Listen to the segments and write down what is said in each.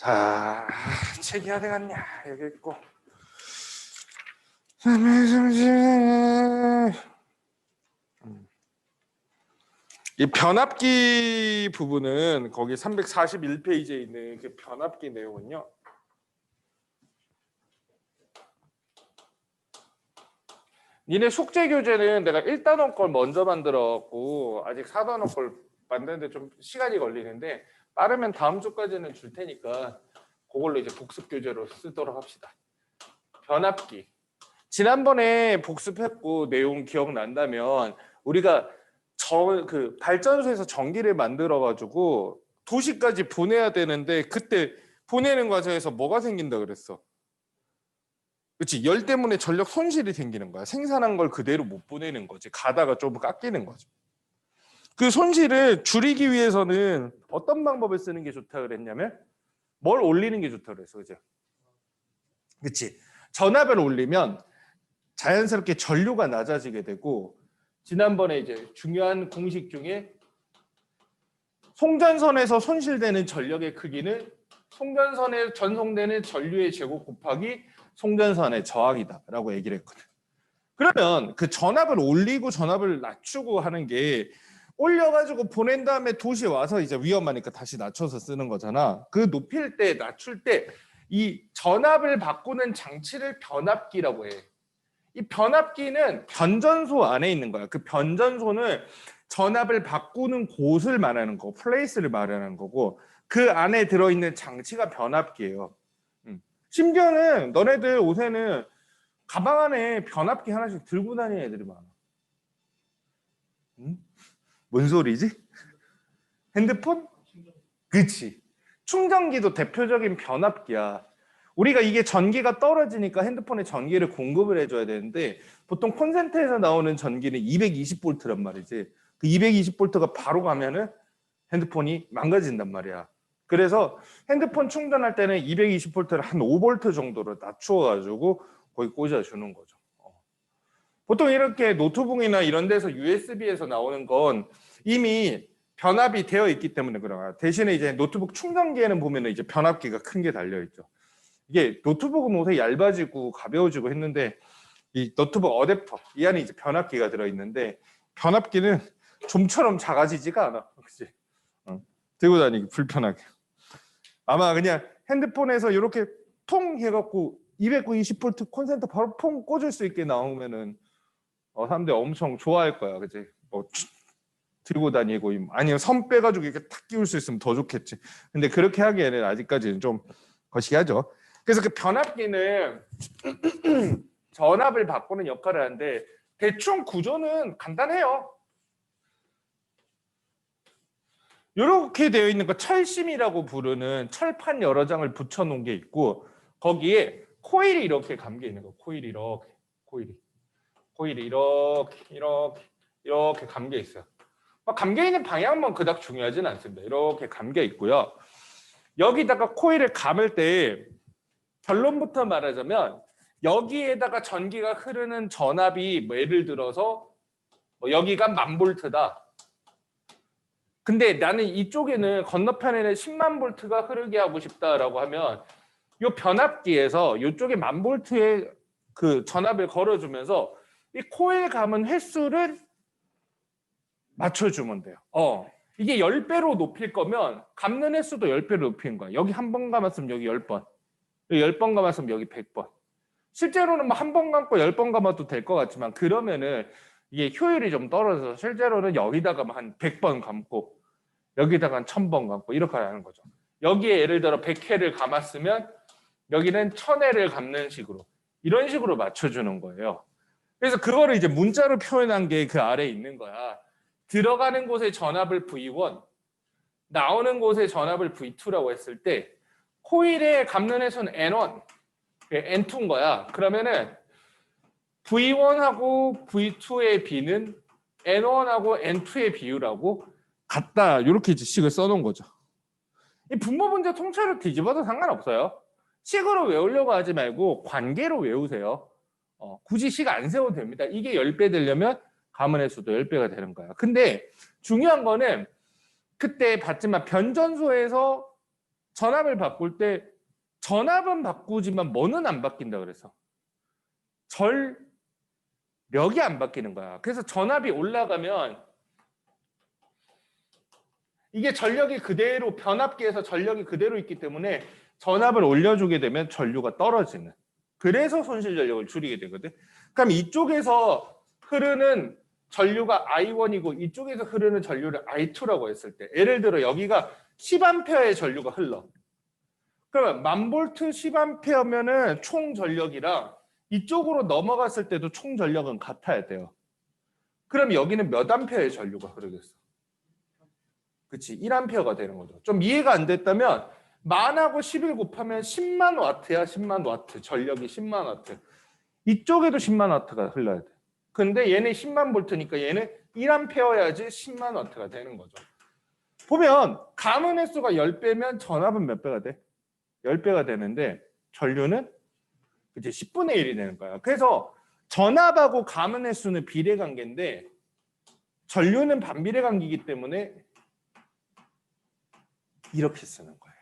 자, 책이 어디 갔냐? 여기 있고. 이 변압기 부분은 거기 341페이지에 있는 그 변압기 내용은요. 니네 숙제 교재는 내가 1단원 걸 먼저 만들어갖고 아직 4단원 걸 만드는데 좀 시간이 걸리는데 빠르면 다음 주까지는 줄 테니까 그걸로 이제 복습 교재로 쓰도록 합시다. 변압기. 지난번에 복습했고 내용 기억난다면 우리가 그 발전소에서 전기를 만들어가지고 도시까지 보내야 되는데 그때 보내는 과정에서 뭐가 생긴다 그랬어? 그렇지. 열 때문에 전력 손실이 생기는 거야. 생산한 걸 그대로 못 보내는 거지. 가다가 좀 깎이는 거죠. 그 손실을 줄이기 위해서는 어떤 방법을 쓰는 게 좋다 그랬냐면 뭘 올리는 게 좋다 그랬어. 그죠? 그렇지. 전압을 올리면 자연스럽게 전류가 낮아지게 되고 지난번에 이제 중요한 공식 중에 송전선에서 손실되는 전력의 크기는 송전선에 전송되는 전류의 제곱 곱하기 송전선의 저항이다라고 얘기를 했거든. 그러면 그 전압을 올리고 전압을 낮추고 하는 게 올려가지고 보낸 다음에 도시에 와서 이제 위험하니까 다시 낮춰서 쓰는 거잖아. 그 높일 때 낮출 때 이 전압을 바꾸는 장치를 변압기라고 해. 이 변압기는 변전소 안에 있는 거야. 그 변전소는 전압을 바꾸는 곳을 말하는 거, 플레이스를 말하는 거고 그 안에 들어있는 장치가 변압기예요. 심지어는 너네들 옷에는 가방 안에 변압기 하나씩 들고 다니는 애들이 많아. 뭔 소리지? 핸드폰? 그치. 충전기도 대표적인 변압기야. 우리가 이게 전기가 떨어지니까 핸드폰에 전기를 공급을 해줘야 되는데 보통 콘센트에서 나오는 전기는 220V란 말이지. 그 220V가 바로 가면은 핸드폰이 망가진단 말이야. 그래서 핸드폰 충전할 때는 220V를 한 5V 정도로 낮추어가지고 거기 꽂아주는 거죠. 보통 이렇게 노트북이나 이런 데서 USB에서 나오는 건 이미 변압이 되어 있기 때문에 그래요. 대신에 이제 노트북 충전기에는 보면은 이제 변압기가 큰 게 달려 있죠. 이게 노트북은 옷에 얇아지고 가벼워지고 했는데 이 노트북 어댑터 이 안에 이제 변압기가 들어 있는데 변압기는 좀처럼 작아지지가 않아. 그치? 들고 다니기 불편하게. 아마 그냥 핸드폰에서 이렇게 통 해갖고 220V 콘센트 바로 퐁 꽂을 수 있게 나오면은 사람들이 엄청 좋아할 거야. 그치? 뭐 들고 다니고 아니면 선 빼가지고 이렇게 탁 끼울 수 있으면 더 좋겠지. 근데 그렇게 하기에는 아직까지는 좀 거시기하죠. 그래서 그 변압기는 전압을 바꾸는 역할을 하는데 대충 구조는 간단해요. 이렇게 되어 있는 거 철심이라고 부르는 철판 여러 장을 붙여놓은 게 있고 거기에 코일이 이렇게 감겨 있는 거. 코일이 이렇게 코일이 이렇게 감겨 있어요. 감겨 있는 방향만 그닥 중요하진 않습니다. 이렇게 감겨 있고요. 여기다가 코일을 감을 때 결론부터 말하자면 여기에다가 전기가 흐르는 전압이 뭐 예를 들어서 여기가 10,000V다. 근데 나는 이쪽에는 건너편에는 10만 볼트가 흐르게 하고 싶다라고 하면 이 변압기에서 이쪽에 10,000V의 그 전압을 걸어주면서 이 코일 감은 횟수를 맞춰주면 돼요. 이게 10배로 높일 거면 감는 횟수도 10배로 높이는 거야. 여기 한 번 감았으면 여기 10번. 10번 감았으면 여기 100번. 실제로는 뭐 한 번 감고 10번 감아도 될 것 같지만 그러면은 이게 효율이 좀 떨어져서 실제로는 여기다가 한 100번 감고 여기다가 한 1000번 감고 이렇게 하는 거죠. 여기에 예를 들어 100회를 감았으면 여기는 1000회를 감는 식으로 이런 식으로 맞춰주는 거예요. 그래서 그거를 이제 문자로 표현한 게 그 아래에 있는 거야. 들어가는 곳의 전압을 V1, 나오는 곳의 전압을 V2라고 했을 때 코일의 감는 횟수는 N1, N2인 거야. 그러면은 V1하고 V2의 비는 N1하고 N2의 비율하고 같다. 이렇게 식을 써놓은 거죠. 이 분모 문제 통째로 뒤집어도 상관없어요. 식으로 외우려고 하지 말고 관계로 외우세요. 굳이 식 안 세워도 됩니다. 이게 10배 되려면 감은 횟수도 10배가 되는 거야. 근데 중요한 거는 그때 봤지만 변전소에서 전압을 바꿀 때 전압은 바꾸지만 뭐는 안 바뀐다 그래서 전력이 안 바뀌는 거야. 그래서 전압이 올라가면 이게 전력이 그대로 변압기에서 전력이 그대로 있기 때문에 전압을 올려주게 되면 전류가 떨어지는. 그래서 손실 전력을 줄이게 되거든. 그럼 이쪽에서 흐르는 전류가 I1이고 이쪽에서 흐르는 전류를 I2라고 했을 때 예를 들어 여기가 10A의 전류가 흘러. 그러면 1000V 10A면은 총 전력이랑 이쪽으로 넘어갔을 때도 총 전력은 같아야 돼요. 그럼 여기는 몇 암페어의 전류가 흐르겠어? 그치, 1A가 되는 거죠. 좀 이해가 안 됐다면 만하고 11 곱하면 10만 와트야. 10만 와트. 전력이 10만 와트. 이쪽에도 10만 와트가 흘러야 돼. 근데 얘는 10만 볼트니까 얘는 1A여야지 10만 와트가 되는 거죠. 보면 감은 횟수가 10배면 전압은 몇 배가 돼? 10배가 되는데 전류는 이제 10분의 1이 되는 거야. 그래서 전압하고 감은 횟수는 비례관계인데 전류는 반비례 관계이기 때문에 이렇게 쓰는 거예요.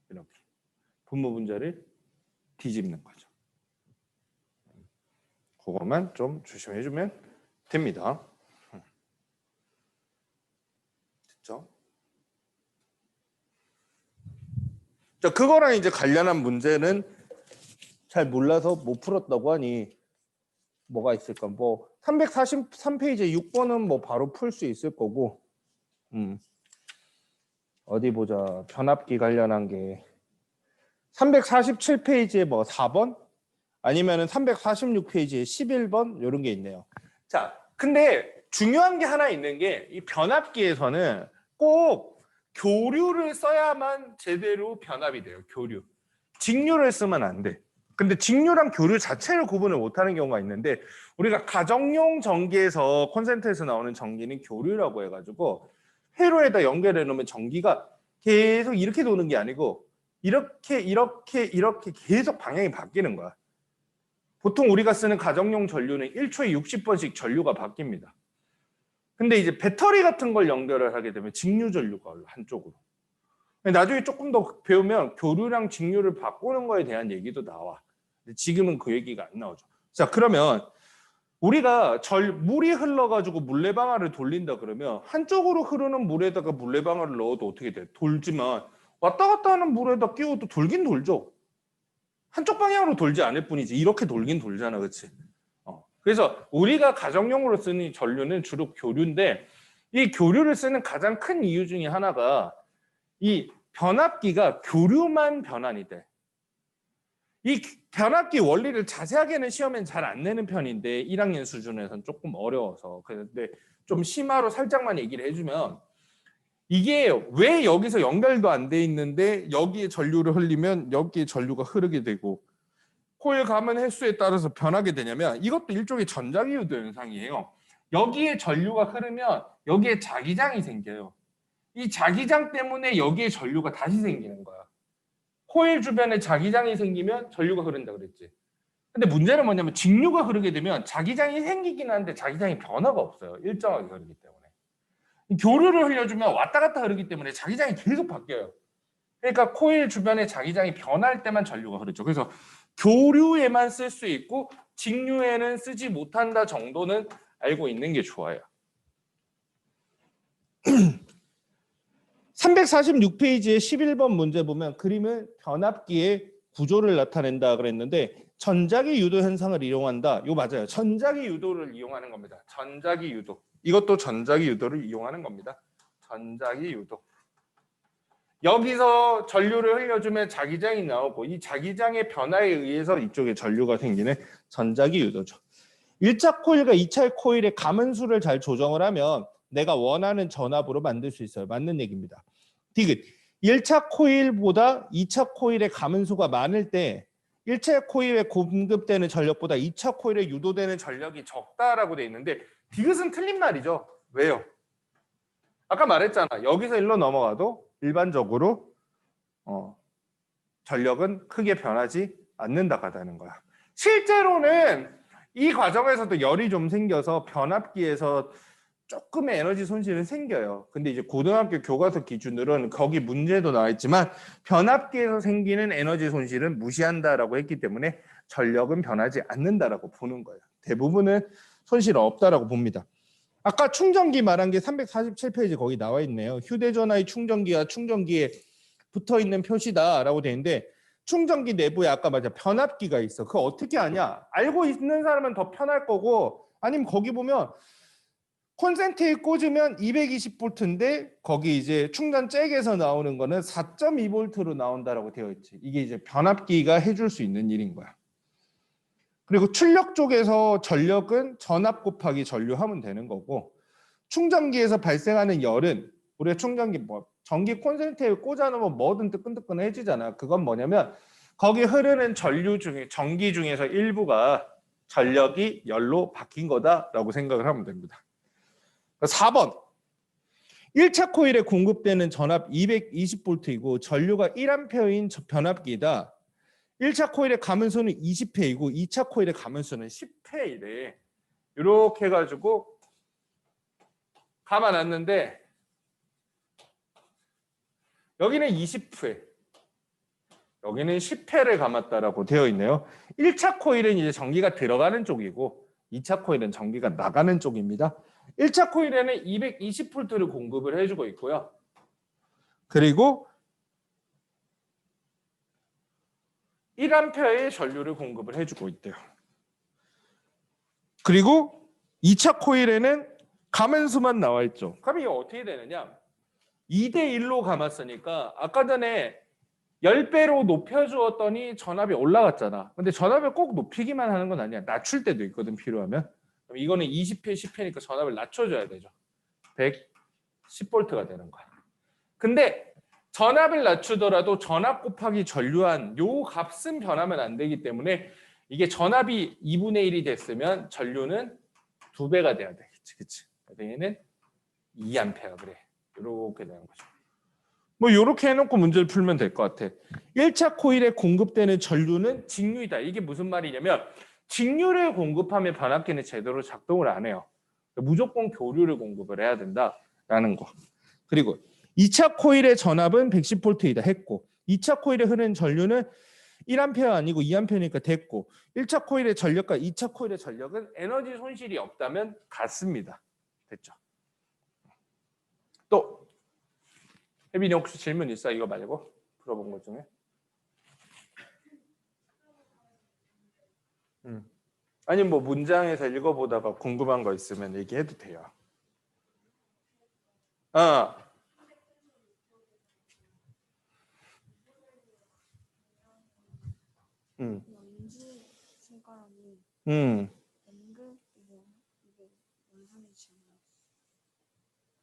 이렇게 분모 분자를 뒤집는 거죠. 그것만 좀 조심해 주면 됩니다. 됐죠? 자, 그거랑 이제 관련한 문제는 잘 몰라서 못 풀었다고 하니 뭐가 있을까? 뭐 343페이지 6번은 뭐 바로 풀 수 있을 거고 어디 보자. 변압기 관련한 게 347페이지에 뭐 4번? 아니면은 346페이지에 11번 이런 게 있네요. 자, 근데 중요한 게 하나 있는 게 이 변압기에서는 꼭 교류를 써야만 제대로 변압이 돼요. 교류. 직류를 쓰면 안 돼. 근데 직류랑 교류 자체를 구분을 못하는 경우가 있는데 우리가 가정용 전기에서 콘센트에서 나오는 전기는 교류라고 해가지고 회로에다 연결해 놓으면 전기가 계속 이렇게 도는 게 아니고 이렇게 계속 방향이 바뀌는 거야. 보통 우리가 쓰는 가정용 전류는 1초에 60번씩 전류가 바뀝니다. 근데 이제 배터리 같은 걸 연결을 하게 되면 직류 전류가 올라 한쪽으로. 나중에 조금 더 배우면 교류랑 직류를 바꾸는 거에 대한 얘기도 나와. 근데 지금은 그 얘기가 안 나오죠. 자, 그러면 우리가 물이 흘러가지고 물레방아를 돌린다 그러면 한쪽으로 흐르는 물에다가 물레방아를 넣어도 어떻게 돼? 돌지만 왔다 갔다 하는 물에다 끼워도 돌긴 돌죠. 한쪽 방향으로 돌지 않을 뿐이지 이렇게 돌긴 돌잖아, 그렇지? 그래서 우리가 가정용으로 쓰는 전류는 주로 교류인데 이 교류를 쓰는 가장 큰 이유 중에 하나가 이 변압기가 교류만 변환이 돼. 이 변압기 원리를 자세하게는 시험엔 잘 안 내는 편인데 1학년 수준에서는 조금 어려워서 그런데 좀 심화로 살짝만 얘기를 해주면 이게 왜 여기서 연결도 안 돼 있는데 여기에 전류를 흘리면 여기에 전류가 흐르게 되고 코일 감은 횟수에 따라서 변하게 되냐면 이것도 일종의 전자기유도 현상이에요. 여기에 전류가 흐르면 여기에 자기장이 생겨요. 이 자기장 때문에 여기에 전류가 다시 생기는 거야. 코일 주변에 자기장이 생기면 전류가 흐른다 그랬지. 근데 문제는 뭐냐면 직류가 흐르게 되면 자기장이 생기긴 하는데 자기장이 변화가 없어요. 일정하게 흐르기 때문에. 교류를 흘려주면 왔다 갔다 흐르기 때문에 자기장이 계속 바뀌어요. 그러니까 코일 주변에 자기장이 변할 때만 전류가 흐르죠. 그래서 교류에만 쓸 수 있고 직류에는 쓰지 못한다 정도는 알고 있는 게 좋아요. 346페이지에 11번 문제 보면 그림은 변압기의 구조를 나타낸다 그랬는데 전자기 유도 현상을 이용한다. 이거 맞아요. 전자기 유도를 이용하는 겁니다. 전자기 유도. 이것도 전자기 유도를 이용하는 겁니다. 전자기 유도. 여기서 전류를 흘려주면 자기장이 나오고 이 자기장의 변화에 의해서 이쪽에 전류가 생기는 전자기 유도죠. 1차 코일과 2차 코일의 감은수를 잘 조정을 하면 내가 원하는 전압으로 만들 수 있어요. 맞는 얘기입니다. 디귿. 1차 코일보다 2차 코일의 감은수가 많을 때 1차 코일에 공급되는 전력보다 2차 코일에 유도되는 전력이 적다라고 돼 있는데 디귿은 틀린 말이죠. 왜요? 아까 말했잖아. 여기서 일로 넘어가도 일반적으로 전력은 크게 변하지 않는다는 거야. 실제로는 이 과정에서도 열이 좀 생겨서 변압기에서 조금의 에너지 손실은 생겨요. 근데 이제 고등학교 교과서 기준으로는 거기 문제도 나와 있지만 변압기에서 생기는 에너지 손실은 무시한다라고 했기 때문에 전력은 변하지 않는다라고 보는 거예요. 대부분은 손실 없다라고 봅니다. 아까 충전기 말한 게 347페이지 거기 나와 있네요. 휴대전화의 충전기와 충전기에 붙어 있는 표시다라고 되어 있는데 충전기 내부에 아까 맞아 변압기가 있어. 그거 어떻게 아냐? 알고 있는 사람은 더 편할 거고 아니면 거기 보면 콘센트에 꽂으면 220V인데 거기 이제 충전 잭에서 나오는 거는 4.2V로 나온다라고 되어 있지. 이게 이제 변압기가 해줄 수 있는 일인 거야. 그리고 출력 쪽에서 전력은 전압 곱하기 전류하면 되는 거고 충전기에서 발생하는 열은 우리가 충전기 뭐 전기 콘센트에 꽂아놓으면 뭐든 뜨끈뜨끈해지잖아. 그건 뭐냐면 거기 흐르는 전류 중에 전기 중에서 일부가 전력이 열로 바뀐 거다라고 생각을 하면 됩니다. 4번 1차 코일에 공급되는 전압 220V이고 전류가 1A인 변압기이다. 1차 코일의 가면수는 20회이고 2차 코일의 가면수는 10회이래. 이렇게 해가지고 감아놨는데 여기는 20회, 여기는 10회를 감았다라고 되어 있네요. 1차 코일은 이제 전기가 들어가는 쪽이고 2차 코일은 전기가 나가는 쪽입니다. 1차 코일에는 220V를 공급을 해주고 있고요. 그리고 1A의 전류를 공급을 해주고 있대요. 그리고 2차 코일에는 가면수만 나와 있죠. 그럼 이게 어떻게 되느냐? 2대1로 감았으니까 아까 전에 10배로 높여주었더니 전압이 올라갔잖아. 근데 전압을 꼭 높이기만 하는 건 아니야. 낮출 때도 있거든, 필요하면. 그럼 이거는 20회, 10회니까 전압을 낮춰줘야 되죠. 110V가 되는 거야. 근데 전압을 낮추더라도 전압 곱하기 전류한 요 값은 변하면 안 되기 때문에 이게 전압이 2분의 1이 됐으면 전류는 2배가 돼야 돼. 그치? 얘는 2A 그래. 이렇게 되는 거죠. 뭐 이렇게 해놓고 문제를 풀면 될 것 같아. 1차 코일에 공급되는 전류는 직류이다. 이게 무슨 말이냐면 직류를 공급하면 변압기는 제대로 작동을 안 해요. 무조건 교류를 공급을 해야 된다라는 거. 그리고 2차 코일의 전압은 110V이다 했고 2차 코일에 흐르는 전류는 1A 아니고 2A니까 됐고 1차 코일의 전력과 2차 코일의 전력은 에너지 손실이 없다면 같습니다. 됐죠? 또 혜빈이 혹시 질문 있어? 이거 말고 풀어본 것 중에? 아니면 뭐 문장에서 읽어보다가 궁금한 거 있으면 얘기해도 돼요. 아,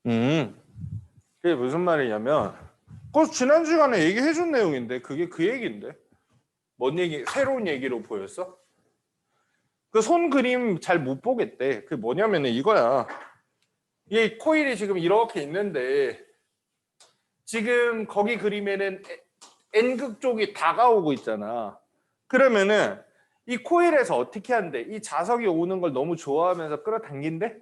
음, 그게 무슨 말이냐면, 그거 지난 시간에 얘기해 준 내용인데, 그게 그 얘기인데, 뭔 얘기? 새로운 얘기로 보였어? 그 손 그림 잘 못 보겠대. 그게 뭐냐면은 이거야. 이 코일이 지금 이렇게 있는데, 지금 거기 그림에는 N극 쪽이 다가오고 있잖아. 그러면은 이 코일에서 어떻게 한대? 이 자석이 오는 걸 너무 좋아하면서 끌어당긴대?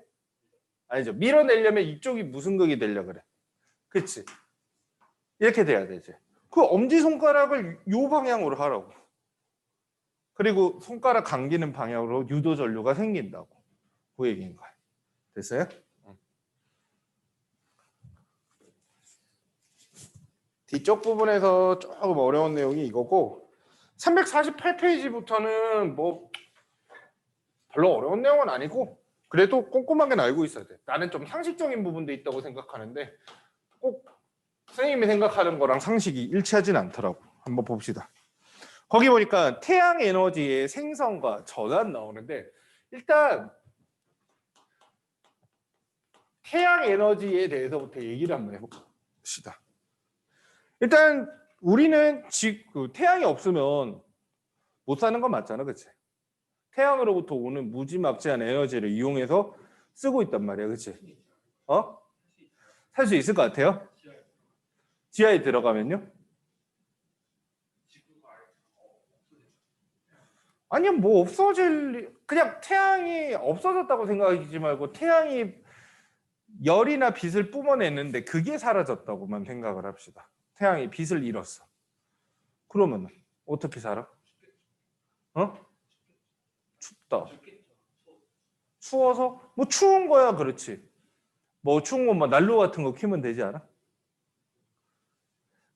아니죠. 밀어내려면 이쪽이 무슨 극이 되려 그래. 그치? 이렇게 돼야 되지. 그 엄지손가락을 요 방향으로 하라고. 그리고 손가락 감기는 방향으로 유도 전류가 생긴다고. 그 얘기인 거야. 됐어요? 뒤쪽 부분에서 조금 어려운 내용이 이거고 348페이지부터는 뭐 별로 어려운 내용은 아니고 그래도 꼼꼼하게 알고 있어야 돼. 나는 좀 상식적인 부분도 있다고 생각하는데 꼭 선생님이 생각하는 거랑 상식이 일치하진 않더라고. 한번 봅시다. 거기 보니까 태양 에너지의 생성과 전환 나오는데 일단 태양 에너지에 대해서부터 얘기를 한번 해봅시다. 일단 우리는 태양이 없으면 못 사는 건 맞잖아, 그치? 태양으로부터 오는 무지막지한 에너지를 이용해서 쓰고 있단 말이야, 그치? 어? 살 수 있을 것 같아요? 지하에 들어가면요? 아니요, 뭐 없어질 그냥 태양이 없어졌다고 생각하지 말고 태양이 열이나 빛을 뿜어내는데 그게 사라졌다고만 생각을 합시다. 태양이 빛을 잃었어. 그러면 어떻게 살아? 어? 춥다. 추워서? 뭐 추운 거야, 그렇지. 뭐 추운 건 뭐 난로 같은 거 켜면 되지 않아?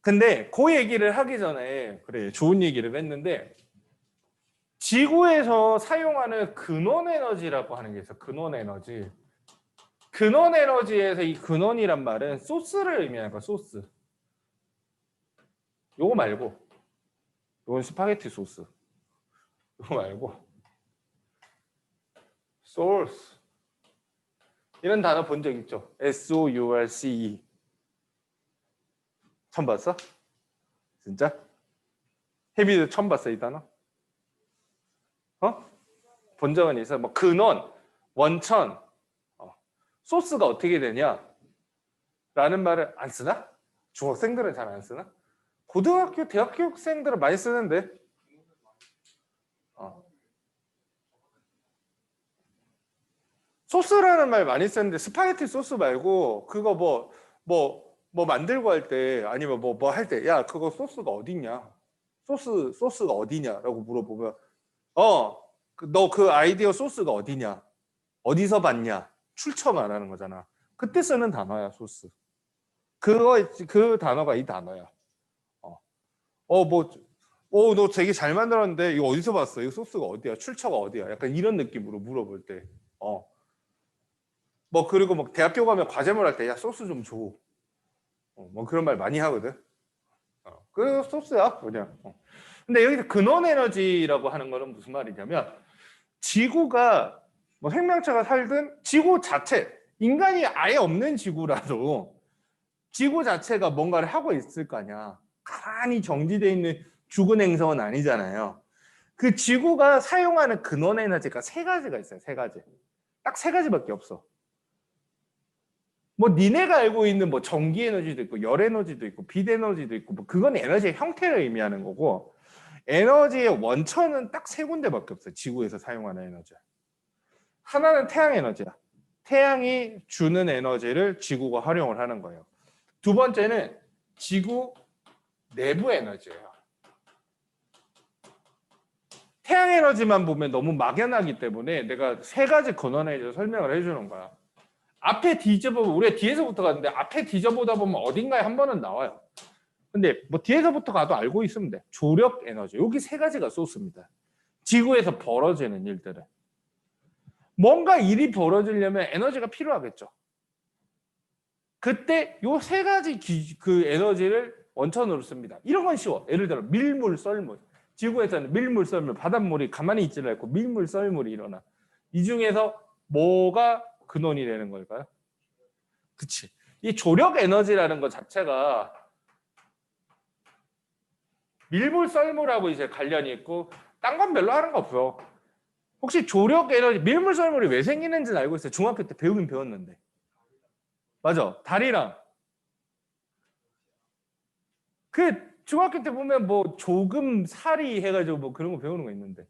근데 그 얘기를 하기 전에 그래 좋은 얘기를 했는데 지구에서 사용하는 근원 에너지라고 하는 게 있어. 근원 에너지. 근원 에너지에서 이 근원이란 말은 소스를 의미하는 거야. 소스. 요거 말고 요건 스파게티 소스. 요거 말고 source 이런 단어 본 적 있죠? S-O-U-R-C-E 처음 봤어? 진짜? 혜비도 처음 봤어 이 단어? 어? 본 적은 있어? 뭐 근원, 원천, 소스가 어떻게 되냐? 라는 말을 안 쓰나? 중학생들은 잘 안 쓰나? 고등학교, 대학교 학생들은 많이 쓰는데 소스라는 말 많이 쓰는데 스파게티 소스 말고 그거 뭐 만들고 할 때 아니면 뭐 할 때 야 그거 소스가 어딨냐? 소스가 어디냐라고 물어보면 너 그 아이디어 소스가 어디냐? 어디서 봤냐? 출처 말하는 거잖아. 그때 쓰는 단어야 소스. 그 단어가 이 단어야. 너 되게 잘 만들었는데 이거 어디서 봤어? 이거 소스가 어디야? 출처가 어디야? 약간 이런 느낌으로 물어볼 때. 뭐 그리고 뭐 대학교 가면 과제물 할 때 야 소스 좀 줘. 뭐 그런 말 많이 하거든. 그 소스야 그냥. 근데 여기서 근원 에너지라고 하는 거는 무슨 말이냐면 지구가 뭐 생명체가 살든 지구 자체 인간이 아예 없는 지구라도 지구 자체가 뭔가를 하고 있을 거 아니야. 가만히 정지되어 있는 죽은 행성은 아니잖아요. 그 지구가 사용하는 근원 에너지가 세 가지가 있어요. 세 가지. 딱 세 가지밖에 없어. 뭐 니네가 알고 있는 뭐 전기 에너지도 있고 열 에너지도 있고 빛 에너지도 있고 뭐 그건 에너지의 형태를 의미하는 거고 에너지의 원천은 딱 세 군데밖에 없어요. 지구에서 사용하는 에너지. 하나는 태양 에너지야. 태양이 주는 에너지를 지구가 활용을 하는 거예요. 두 번째는 지구 내부 에너지예요. 태양 에너지만 보면 너무 막연하기 때문에 내가 세 가지 근원 에너지를 설명을 해주는 거야. 앞에 뒤져보면 우리가 뒤에서부터 갔는데 앞에 뒤져보다 보면 어딘가에 한 번은 나와요. 근데 뭐 뒤에서부터 가도 알고 있으면 돼. 조력 에너지. 여기 세 가지가 소스입니다. 지구에서 벌어지는 일들은. 뭔가 일이 벌어지려면 에너지가 필요하겠죠. 그때 요 세 가지 그 에너지를 원천으로 씁니다. 이런 건 쉬워. 예를 들어 밀물, 썰물. 지구에서는 밀물, 썰물, 바닷물이 가만히 있지를 않고 밀물, 썰물이 일어나. 이 중에서 뭐가 근원이 되는 걸까요? 그치. 이 조력 에너지라는 것 자체가 밀물, 썰물하고 이제 관련이 있고 딴 건 별로 하는 거 없어. 혹시 조력 에너지, 밀물, 썰물이 왜 생기는지는 알고 있어요? 중학교 때 배우긴 배웠는데. 맞아. 달이랑. 그 중학교 때 보면 뭐 조금 사리 해가지고 뭐 그런 거 배우는 거 있는데.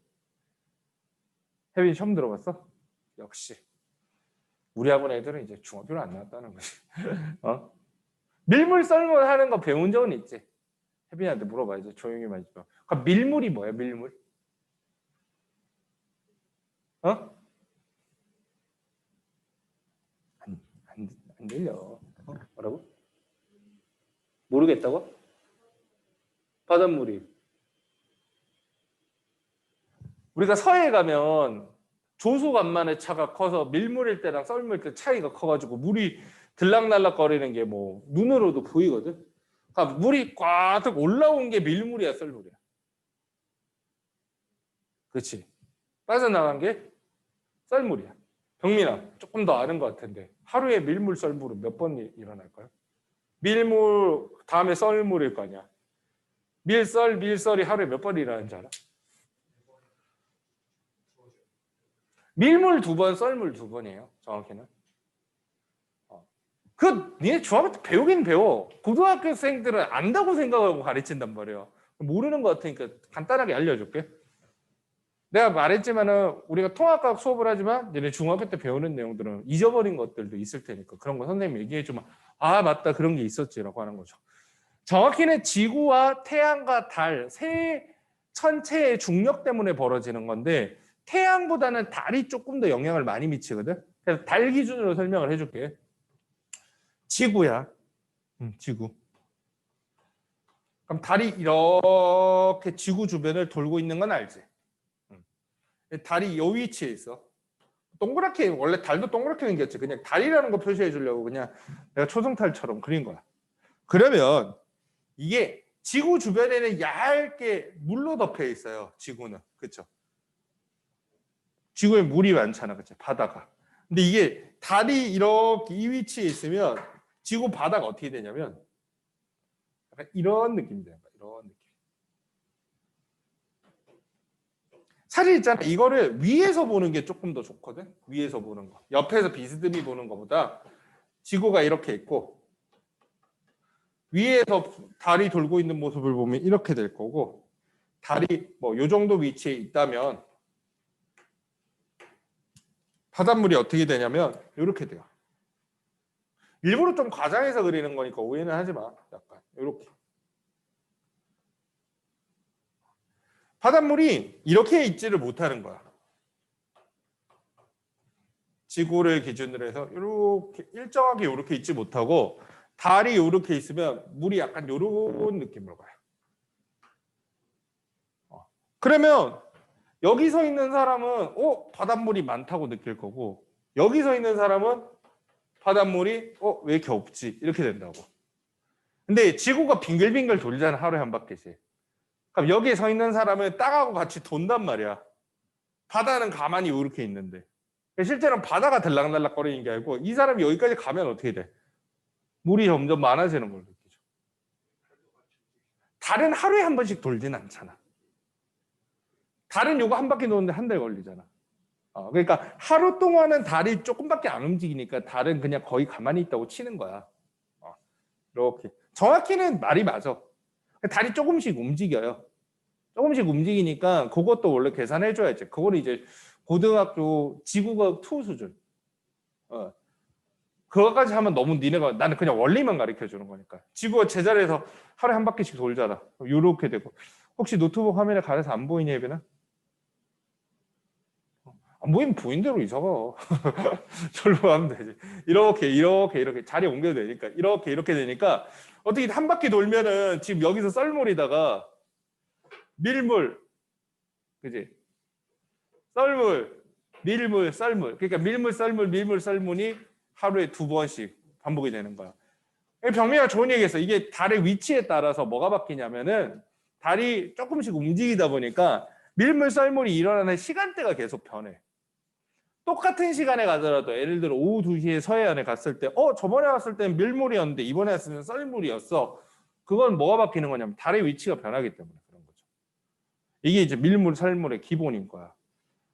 혜빈이 처음 들어봤어? 역시. 우리 학원 애들은 이제 중학교를 안 나왔다는 거지. 밀물 썰물 하는 거 배운 적은 있지. 혜빈이한테 물어봐야지. 조용히만 해줘. 그럼 밀물이 뭐야? 밀물? 안 들려. 뭐라고? 모르겠다고? 바닷물이. 우리가 서해에 가면 조소간만의 차가 커서 밀물일 때랑 썰물 때 차이가 커가지고 물이 들락날락거리는 게 뭐 눈으로도 보이거든. 그러니까 물이 꽉 올라온 게 밀물이야, 썰물이야. 그렇지. 빠져나간 게 썰물이야. 병민아, 조금 더 아는 것 같은데 하루에 밀물, 썰물은 몇 번 일어날까요? 밀물 다음에 썰물일 거 아니야. 밀썰이 하루에 몇 번 일어나는지 알아? 밀물 2번, 썰물 2번이에요. 정확히는. 니네 중학교 때 배우긴 배워. 고등학교생들은 안다고 생각하고 가르친단 말이야. 모르는 것 같으니까 간단하게 알려줄게. 내가 말했지만은 우리가 통합과학 수업을 하지만 얘네 중학교 때 배우는 내용들은 잊어버린 것들도 있을 테니까 그런 거 선생님이 얘기해주면 아 맞다 그런 게 있었지라고 하는 거죠. 정확히는 지구와 태양과 달 세 천체의 중력 때문에 벌어지는 건데 태양보다는 달이 조금 더 영향을 많이 미치거든. 그래서 달 기준으로 설명을 해줄게. 지구야. 지구. 그럼 달이 이렇게 지구 주변을 돌고 있는 건 알지? 달이 이 위치에 있어. 동그랗게 원래 달도 동그랗게 생겼지. 그냥 달이라는 거 표시해 주려고 그냥 내가 초승달처럼 그린 거야. 그러면 이게 지구 주변에는 얇게 물로 덮여 있어요. 지구는. 그렇죠? 지구에 물이 많잖아. 그렇죠? 바다가. 근데 이게 달이 이렇게 이 위치에 있으면 지구 바다가 어떻게 되냐면 약간 이런 느낌이 돼요. 이런 느낌. 사실 있잖아. 이거를 위에서 보는 게 조금 더 좋거든. 위에서 보는 거. 옆에서 비스듬히 보는 것보다 지구가 이렇게 있고 위에서 달이 돌고 있는 모습을 보면 이렇게 될 거고 달이 뭐 요 정도 위치에 있다면 바닷물이 어떻게 되냐면 이렇게 돼요. 일부러 좀 과장해서 그리는 거니까 오해는 하지 마. 약간 이렇게. 바닷물이 이렇게 있지를 못하는 거야. 지구를 기준으로 해서 이렇게 일정하게 이렇게 있지 못하고 달이 이렇게 있으면 물이 약간 이런 느낌으로 가요. 그러면 여기 서 있는 사람은 바닷물이 많다고 느낄 거고 여기 서 있는 사람은 바닷물이 왜 이렇게 없지? 이렇게 된다고. 근데 지구가 빙글빙글 돌잖아. 하루에 한 바퀴씩. 그럼 여기에 서 있는 사람은 땅하고 같이 돈단 말이야. 바다는 가만히 이렇게 있는데. 실제로는 바다가 들락날락거리는 게 아니고 이 사람이 여기까지 가면 어떻게 돼? 물이 점점 많아지는 걸 느끼죠. 달은 하루에 한 번씩 돌진 않잖아. 달은 요거 한 바퀴 도는데 한 달 걸리잖아. 그러니까 하루 동안은 달이 조금밖에 안 움직이니까 달은 그냥 거의 가만히 있다고 치는 거야. 이렇게. 정확히는 말이 맞아. 달이 조금씩 움직여요. 조금씩 움직이니까 그것도 원래 계산해줘야지. 그거는 이제 고등학교 지구과학 2 수준. 그거까지 하면 너무 니네가 나는 그냥 원리만 가르쳐 주는 거니까. 지구가 제자리에서 하루에 한 바퀴씩 돌잖아. 이렇게 되고. 혹시 노트북 화면에 가려서 안 보이니 예빈아? 안 보이면 보인 대로 이사가. 절로 하면 되지. 이렇게 자리 옮겨도 되니까. 이렇게 되니까 어떻게 한 바퀴 돌면은 지금 여기서 썰물이다가 밀물, 그지? 썰물, 밀물, 썰물. 그러니까 밀물, 썰물, 밀물, 썰물이 하루에 2번씩 반복이 되는 거야. 병미가 좋은 얘기했어. 이게 달의 위치에 따라서 뭐가 바뀌냐면은 달이 조금씩 움직이다 보니까 밀물, 썰물이 일어나는 시간대가 계속 변해. 똑같은 시간에 가더라도 예를 들어 오후 2시에 서해안에 갔을 때 저번에 갔을 때는 밀물이었는데 이번에 갔을 때는 썰물이었어. 그건 뭐가 바뀌는 거냐면 달의 위치가 변하기 때문에 그런 거죠. 이게 이제 밀물, 썰물의 기본인 거야.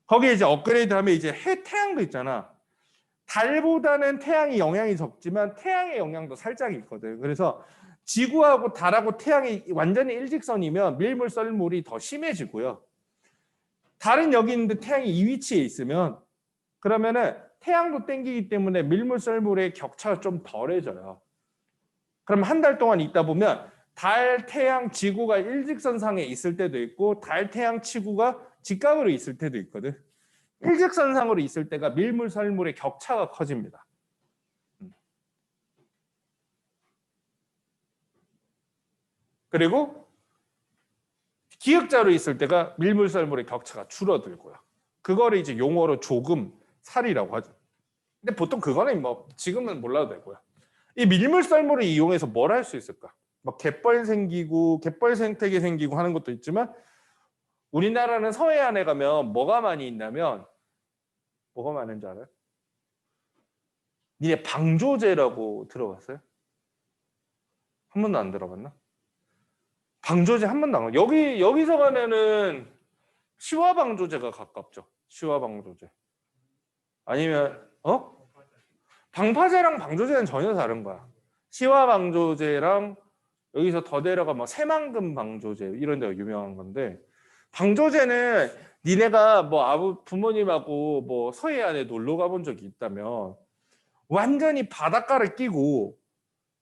거기에 이제 업그레이드하면 이제 태양도 있잖아. 달보다는 태양이 영향이 적지만 태양의 영향도 살짝 있거든. 그래서 지구하고 달하고 태양이 완전히 일직선이면 밀물, 썰물이 더 심해지고요. 달은 여기 있는데 태양이 이 위치에 있으면 그러면은 태양도 땡기기 때문에 밀물, 썰물의 격차가 좀 덜해져요. 그럼 한 달 동안 있다 보면 달, 태양, 지구가 일직선상에 있을 때도 있고 달, 태양, 지구가 직각으로 있을 때도 있거든. 일직선상으로 있을 때가 밀물, 썰물의 격차가 커집니다. 그리고 기역자로 있을 때가 밀물, 썰물의 격차가 줄어들고요. 그거를 이제 용어로 조금, 살이라고 하죠. 근데 보통 그거는 뭐 지금은 몰라도 되고요. 이 밀물, 썰물을 이용해서 뭘 할 수 있을까? 뭐 갯벌 생기고 갯벌 생태계 생기고 하는 것도 있지만 우리나라는 서해안에 가면 뭐가 많이 있냐면 뭐가 많은 줄 알아요? 니네 방조제라고 들어봤어요? 한 번도 안 들어봤나? 방조제 한 번도 안 여기서 가면은 시화방조제가 가깝죠. 시화방조제. 아니면 방파제랑 방조제는 전혀 다른 거야. 시화방조제랑 여기서 더 내려가 뭐 새만금 방조제 이런 데가 유명한 건데 방조제는 니네가 뭐 부모님하고 뭐 서해안에 놀러 가본 적이 있다면 완전히 바닷가를 끼고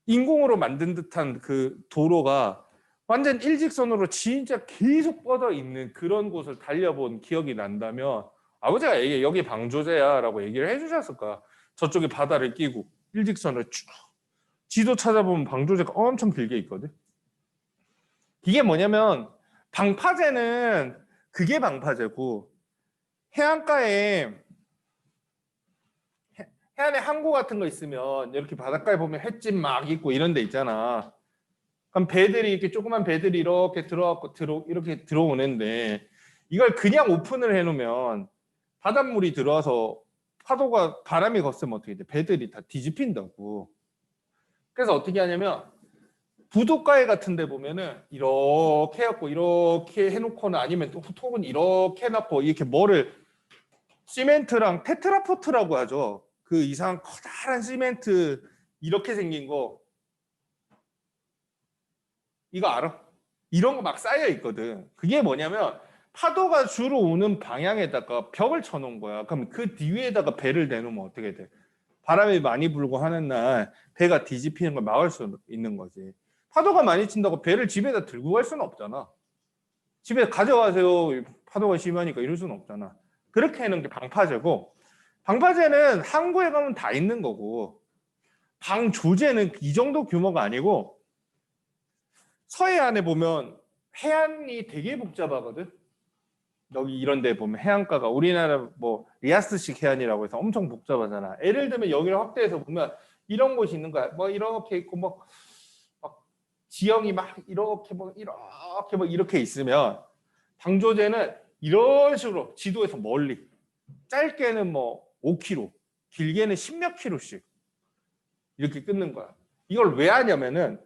인공으로 만든 듯한 그 도로가 완전 일직선으로 진짜 계속 뻗어 있는 그런 곳을 달려본 기억이 난다면 아버지가 여기 방조제야 라고 얘기를 해주셨을 거야. 저쪽에 바다를 끼고 일직선을 쭉 지도 찾아보면 방조제가 엄청 길게 있거든. 이게 뭐냐면 방파제는 그게 방파제고 해안가에 해안에 항구 같은 거 있으면 이렇게 바닷가에 보면 횟집 막 있고 이런 데 있잖아. 그럼 배들이 이렇게 조그만 배들이 이렇게 이렇게 들어오는데 이걸 그냥 오픈을 해놓으면 바닷물이 들어와서 파도가 바람이 거스면 어떻게 돼? 배들이 다 뒤집힌다고. 그래서 어떻게 하냐면 부둣가에 같은 데 보면은 이렇게 해갖고 이렇게 해놓거나 아니면 또 톡은 이렇게 해놓고 이렇게 뭐를 시멘트랑 테트라포트라고 하죠. 그 이상 커다란 시멘트 이렇게 생긴 거 이거 알아? 이런 거 막 쌓여 있거든. 그게 뭐냐면 파도가 주로 오는 방향에다가 벽을 쳐놓은 거야. 그럼 그 뒤에다가 배를 대놓으면 어떻게 돼? 바람이 많이 불고 하는 날 배가 뒤집히는 걸 막을 수 있는 거지. 파도가 많이 친다고 배를 집에다 들고 갈 수는 없잖아. 집에 가져가세요. 파도가 심하니까 이럴 수는 없잖아. 그렇게 해놓은 게 방파제고 방파제는 항구에 가면 다 있는 거고 방조제는 이 정도 규모가 아니고 서해안에 보면 해안이 되게 복잡하거든. 여기 이런 데 보면 해안가가 우리나라 뭐 리아스식 해안이라고 해서 엄청 복잡하잖아. 예를 들면 여기를 확대해서 보면 이런 곳이 있는 거야. 뭐 이렇게 있고 막 지형이 막 이렇게 있으면 방조제는 이런 식으로 지도에서 멀리 짧게는 뭐 5km, 길게는 10몇 킬로씩 이렇게 끊는 거야. 이걸 왜 하냐면은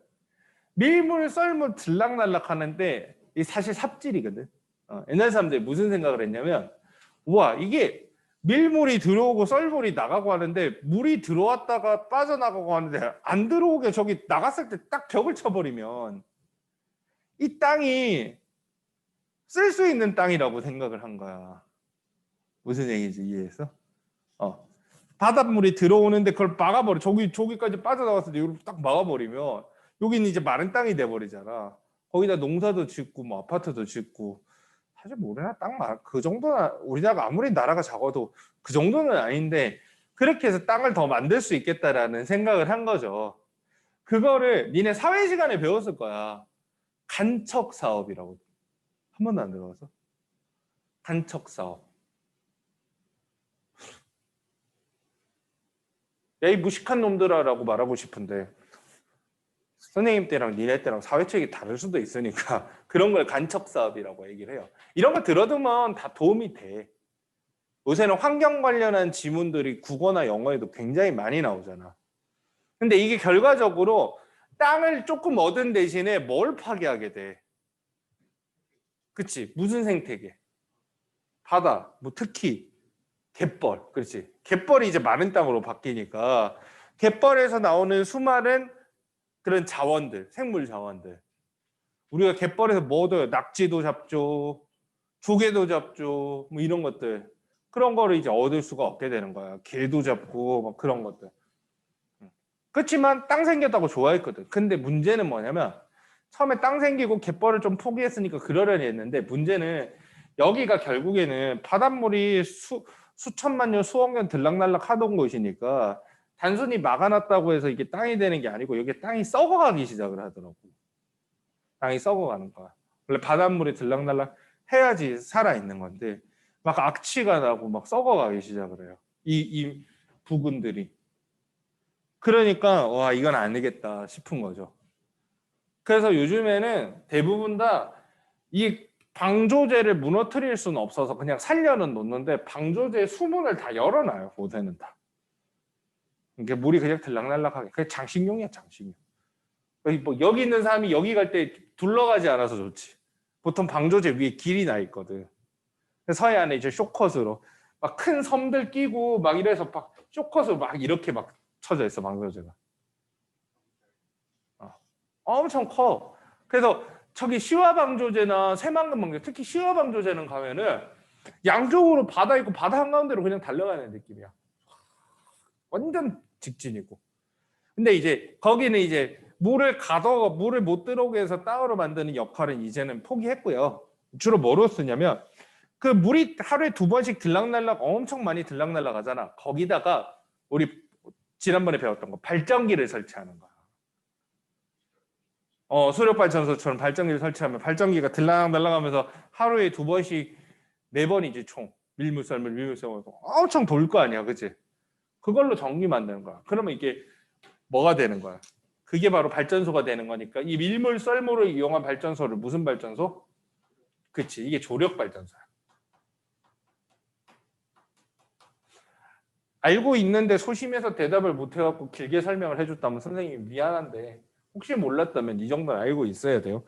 밀물, 썰물 들락날락 하는데 이 사실 삽질이거든. 옛날 사람들이 무슨 생각을 했냐면 우와 이게 밀물이 들어오고 썰물이 나가고 하는데 물이 들어왔다가 빠져나가고 하는데 안 들어오게 저기 나갔을 때 딱 벽을 쳐버리면 이 땅이 쓸 수 있는 땅이라고 생각을 한 거야. 무슨 얘기인지 이해했어? 바닷물이 들어오는데 그걸 막아버려. 저기까지 빠져나갔을 때 이걸 딱 막아버리면 여기는 이제 마른 땅이 돼버리잖아. 거기다 농사도 짓고 뭐 아파트도 짓고 사실 뭐 우리나라 그 정도는 우리나라가 아무리 나라가 작아도 그 정도는 아닌데 그렇게 해서 땅을 더 만들 수 있겠다라는 생각을 한 거죠. 그거를 니네 사회 시간에 배웠을 거야. 간척 사업이라고. 한 번도 안 들어봤어? 간척 사업. 야, 이 무식한 놈들아라고 말하고 싶은데 선생님 때랑 니네 때랑 사회책이 다를 수도 있으니까 그런 걸 간척 사업이라고 얘기를 해요. 이런 거 들어두면 다 도움이 돼. 요새는 환경 관련한 지문들이 국어나 영어에도 굉장히 많이 나오잖아. 근데 이게 결과적으로 땅을 조금 얻은 대신에 뭘 파괴하게 돼? 그치? 무슨 생태계? 바다, 뭐 특히 갯벌, 그렇지? 갯벌이 이제 마른 땅으로 바뀌니까 갯벌에서 나오는 수많은 그런 자원들, 생물 자원들. 우리가 갯벌에서 뭐 얻어요? 낙지도 잡죠, 조개도 잡죠, 뭐 이런 것들. 그런 거를 이제 얻을 수가 없게 되는 거야. 개도 잡고 막 그런 것들. 그렇지만 땅 생겼다고 좋아했거든. 근데 문제는 뭐냐면 처음에 땅 생기고 갯벌을 좀 포기했으니까 그러려니 했는데 문제는 여기가 결국에는 바닷물이 수천만 년, 수억 년 들락날락 하던 곳이니까 단순히 막아놨다고 해서 이게 땅이 되는 게 아니고 여기 땅이 썩어가기 시작을 하더라고. 땅이 썩어가는 거야. 원래 바닷물이 들락날락 해야지 살아있는 건데 막 악취가 나고 막 썩어가기 시작을 해요. 이 부근들이. 그러니까 와 이건 안 되겠다 싶은 거죠. 그래서 요즘에는 대부분 다 이 방조제를 무너뜨릴 수는 없어서 그냥 살려는 놓는데 방조제 수문을 다 열어놔요. 곳에는 다. 이게 물이 그냥 들락날락하게. 그게 장식용이야 장식용. 뭐 여기 있는 사람이 여기 갈 때 둘러가지 않아서 좋지. 보통 방조제 위에 길이 나 있거든. 서해안에 이제 쇼컷으로 막 큰 섬들 끼고 막 이래서 막 쇼컷으로 막 이렇게 막 쳐져 있어 방조제가. 엄청 커. 그래서 저기 시화방조제나 새만금방조, 특히 시화방조제는 가면은 양쪽으로 바다 있고 바다 한가운데로 그냥 달려가는 느낌이야. 완전 직진이고. 근데 이제 거기는 이제 물을 못 들어오게 해서 땅으로 만드는 역할은 이제는 포기했고요. 주로 뭐로 쓰냐면 그 물이 하루에 2번씩 들락날락 엄청 많이 들락날락 하잖아. 거기다가 우리 지난번에 배웠던 거 발전기를 설치하는 거야. 수력발전소처럼 발전기를 설치하면 발전기가 들락날락하면서 하루에 2번씩 4번이지 총 밀물썰물 엄청 돌 거 아니야, 그치? 그걸로 전기 만드는 거야. 그러면 이게 뭐가 되는 거야? 그게 바로 발전소가 되는 거니까 이 밀물 썰물을 이용한 발전소를 무슨 발전소? 그치, 이게 조력 발전소야. 알고 있는데 소심해서 대답을 못 해갖고 길게 설명을 해줬다면 선생님이 미안한데 혹시 몰랐다면 이 정도는 알고 있어야 돼요.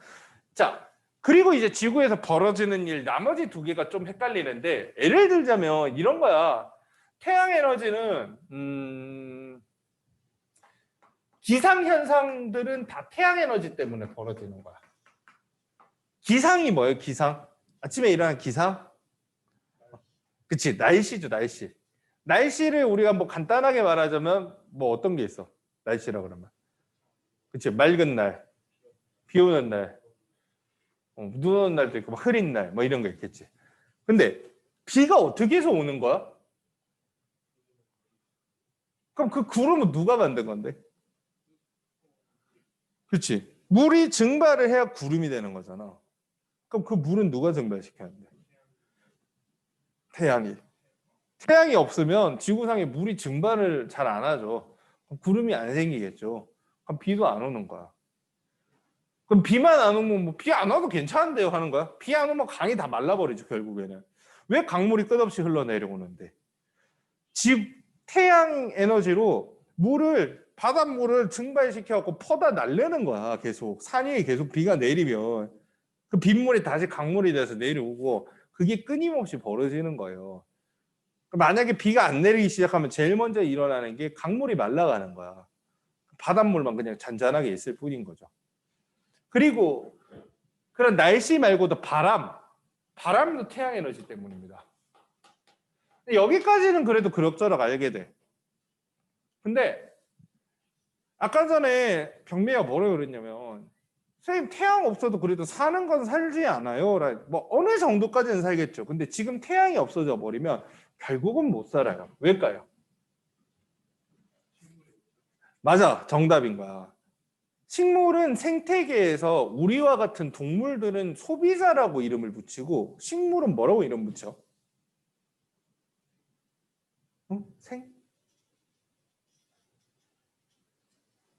자, 그리고 이제 지구에서 벌어지는 일 나머지 2개가 좀 헷갈리는데 예를 들자면 이런 거야. 태양 에너지는 기상 현상들은 다 태양 에너지 때문에 벌어지는 거야. 기상이 뭐예요? 기상? 아침에 일어나는 기상? 그치, 날씨죠, 날씨. 날씨를 우리가 뭐 간단하게 말하자면 뭐 어떤 게 있어? 날씨라 그러면. 그치, 맑은 날, 비 오는 날, 눈 오는 날도 있고, 막 흐린 날, 뭐 이런 거 있겠지. 근데 비가 어떻게 해서 오는 거야? 그럼 그 구름은 누가 만든 건데? 그치. 물이 증발을 해야 구름이 되는 거잖아. 그럼 그 물은 누가 증발시켰는데? 태양이. 태양이 없으면 지구상에 물이 증발을 잘 안 하죠. 그럼 구름이 안 생기겠죠. 그럼 비도 안 오는 거야. 그럼 비만 안 오면 뭐 비 안 와도 괜찮은데요 하는 거야? 비 안 오면 강이 다 말라버리죠 결국에는. 왜 강물이 끝없이 흘러내려오는데? 태양 에너지로 바닷물을 증발시켜갖고 퍼다 날리는 거야 계속. 산 위에 계속 비가 내리면 그 빗물이 다시 강물이 돼서 내려오고 그게 끊임없이 벌어지는 거예요. 만약에 비가 안 내리기 시작하면 제일 먼저 일어나는 게 강물이 말라가는 거야. 바닷물만 그냥 잔잔하게 있을 뿐인 거죠. 그리고 그런 날씨 말고도 바람도 태양 에너지 때문입니다. 여기까지는 그래도 그럭저럭 알게 돼. 근데 아까 전에 병미가 뭐라고 그랬냐면 선생님 태양 없어도 그래도 사는 건 살지 않아요. 뭐 어느 정도까지는 살겠죠. 근데 지금 태양이 없어져 버리면 결국은 못 살아요. 왜일까요? 맞아, 정답인 거야. 식물은 생태계에서 우리와 같은 동물들은 소비자라고 이름을 붙이고 식물은 뭐라고 이름 붙여?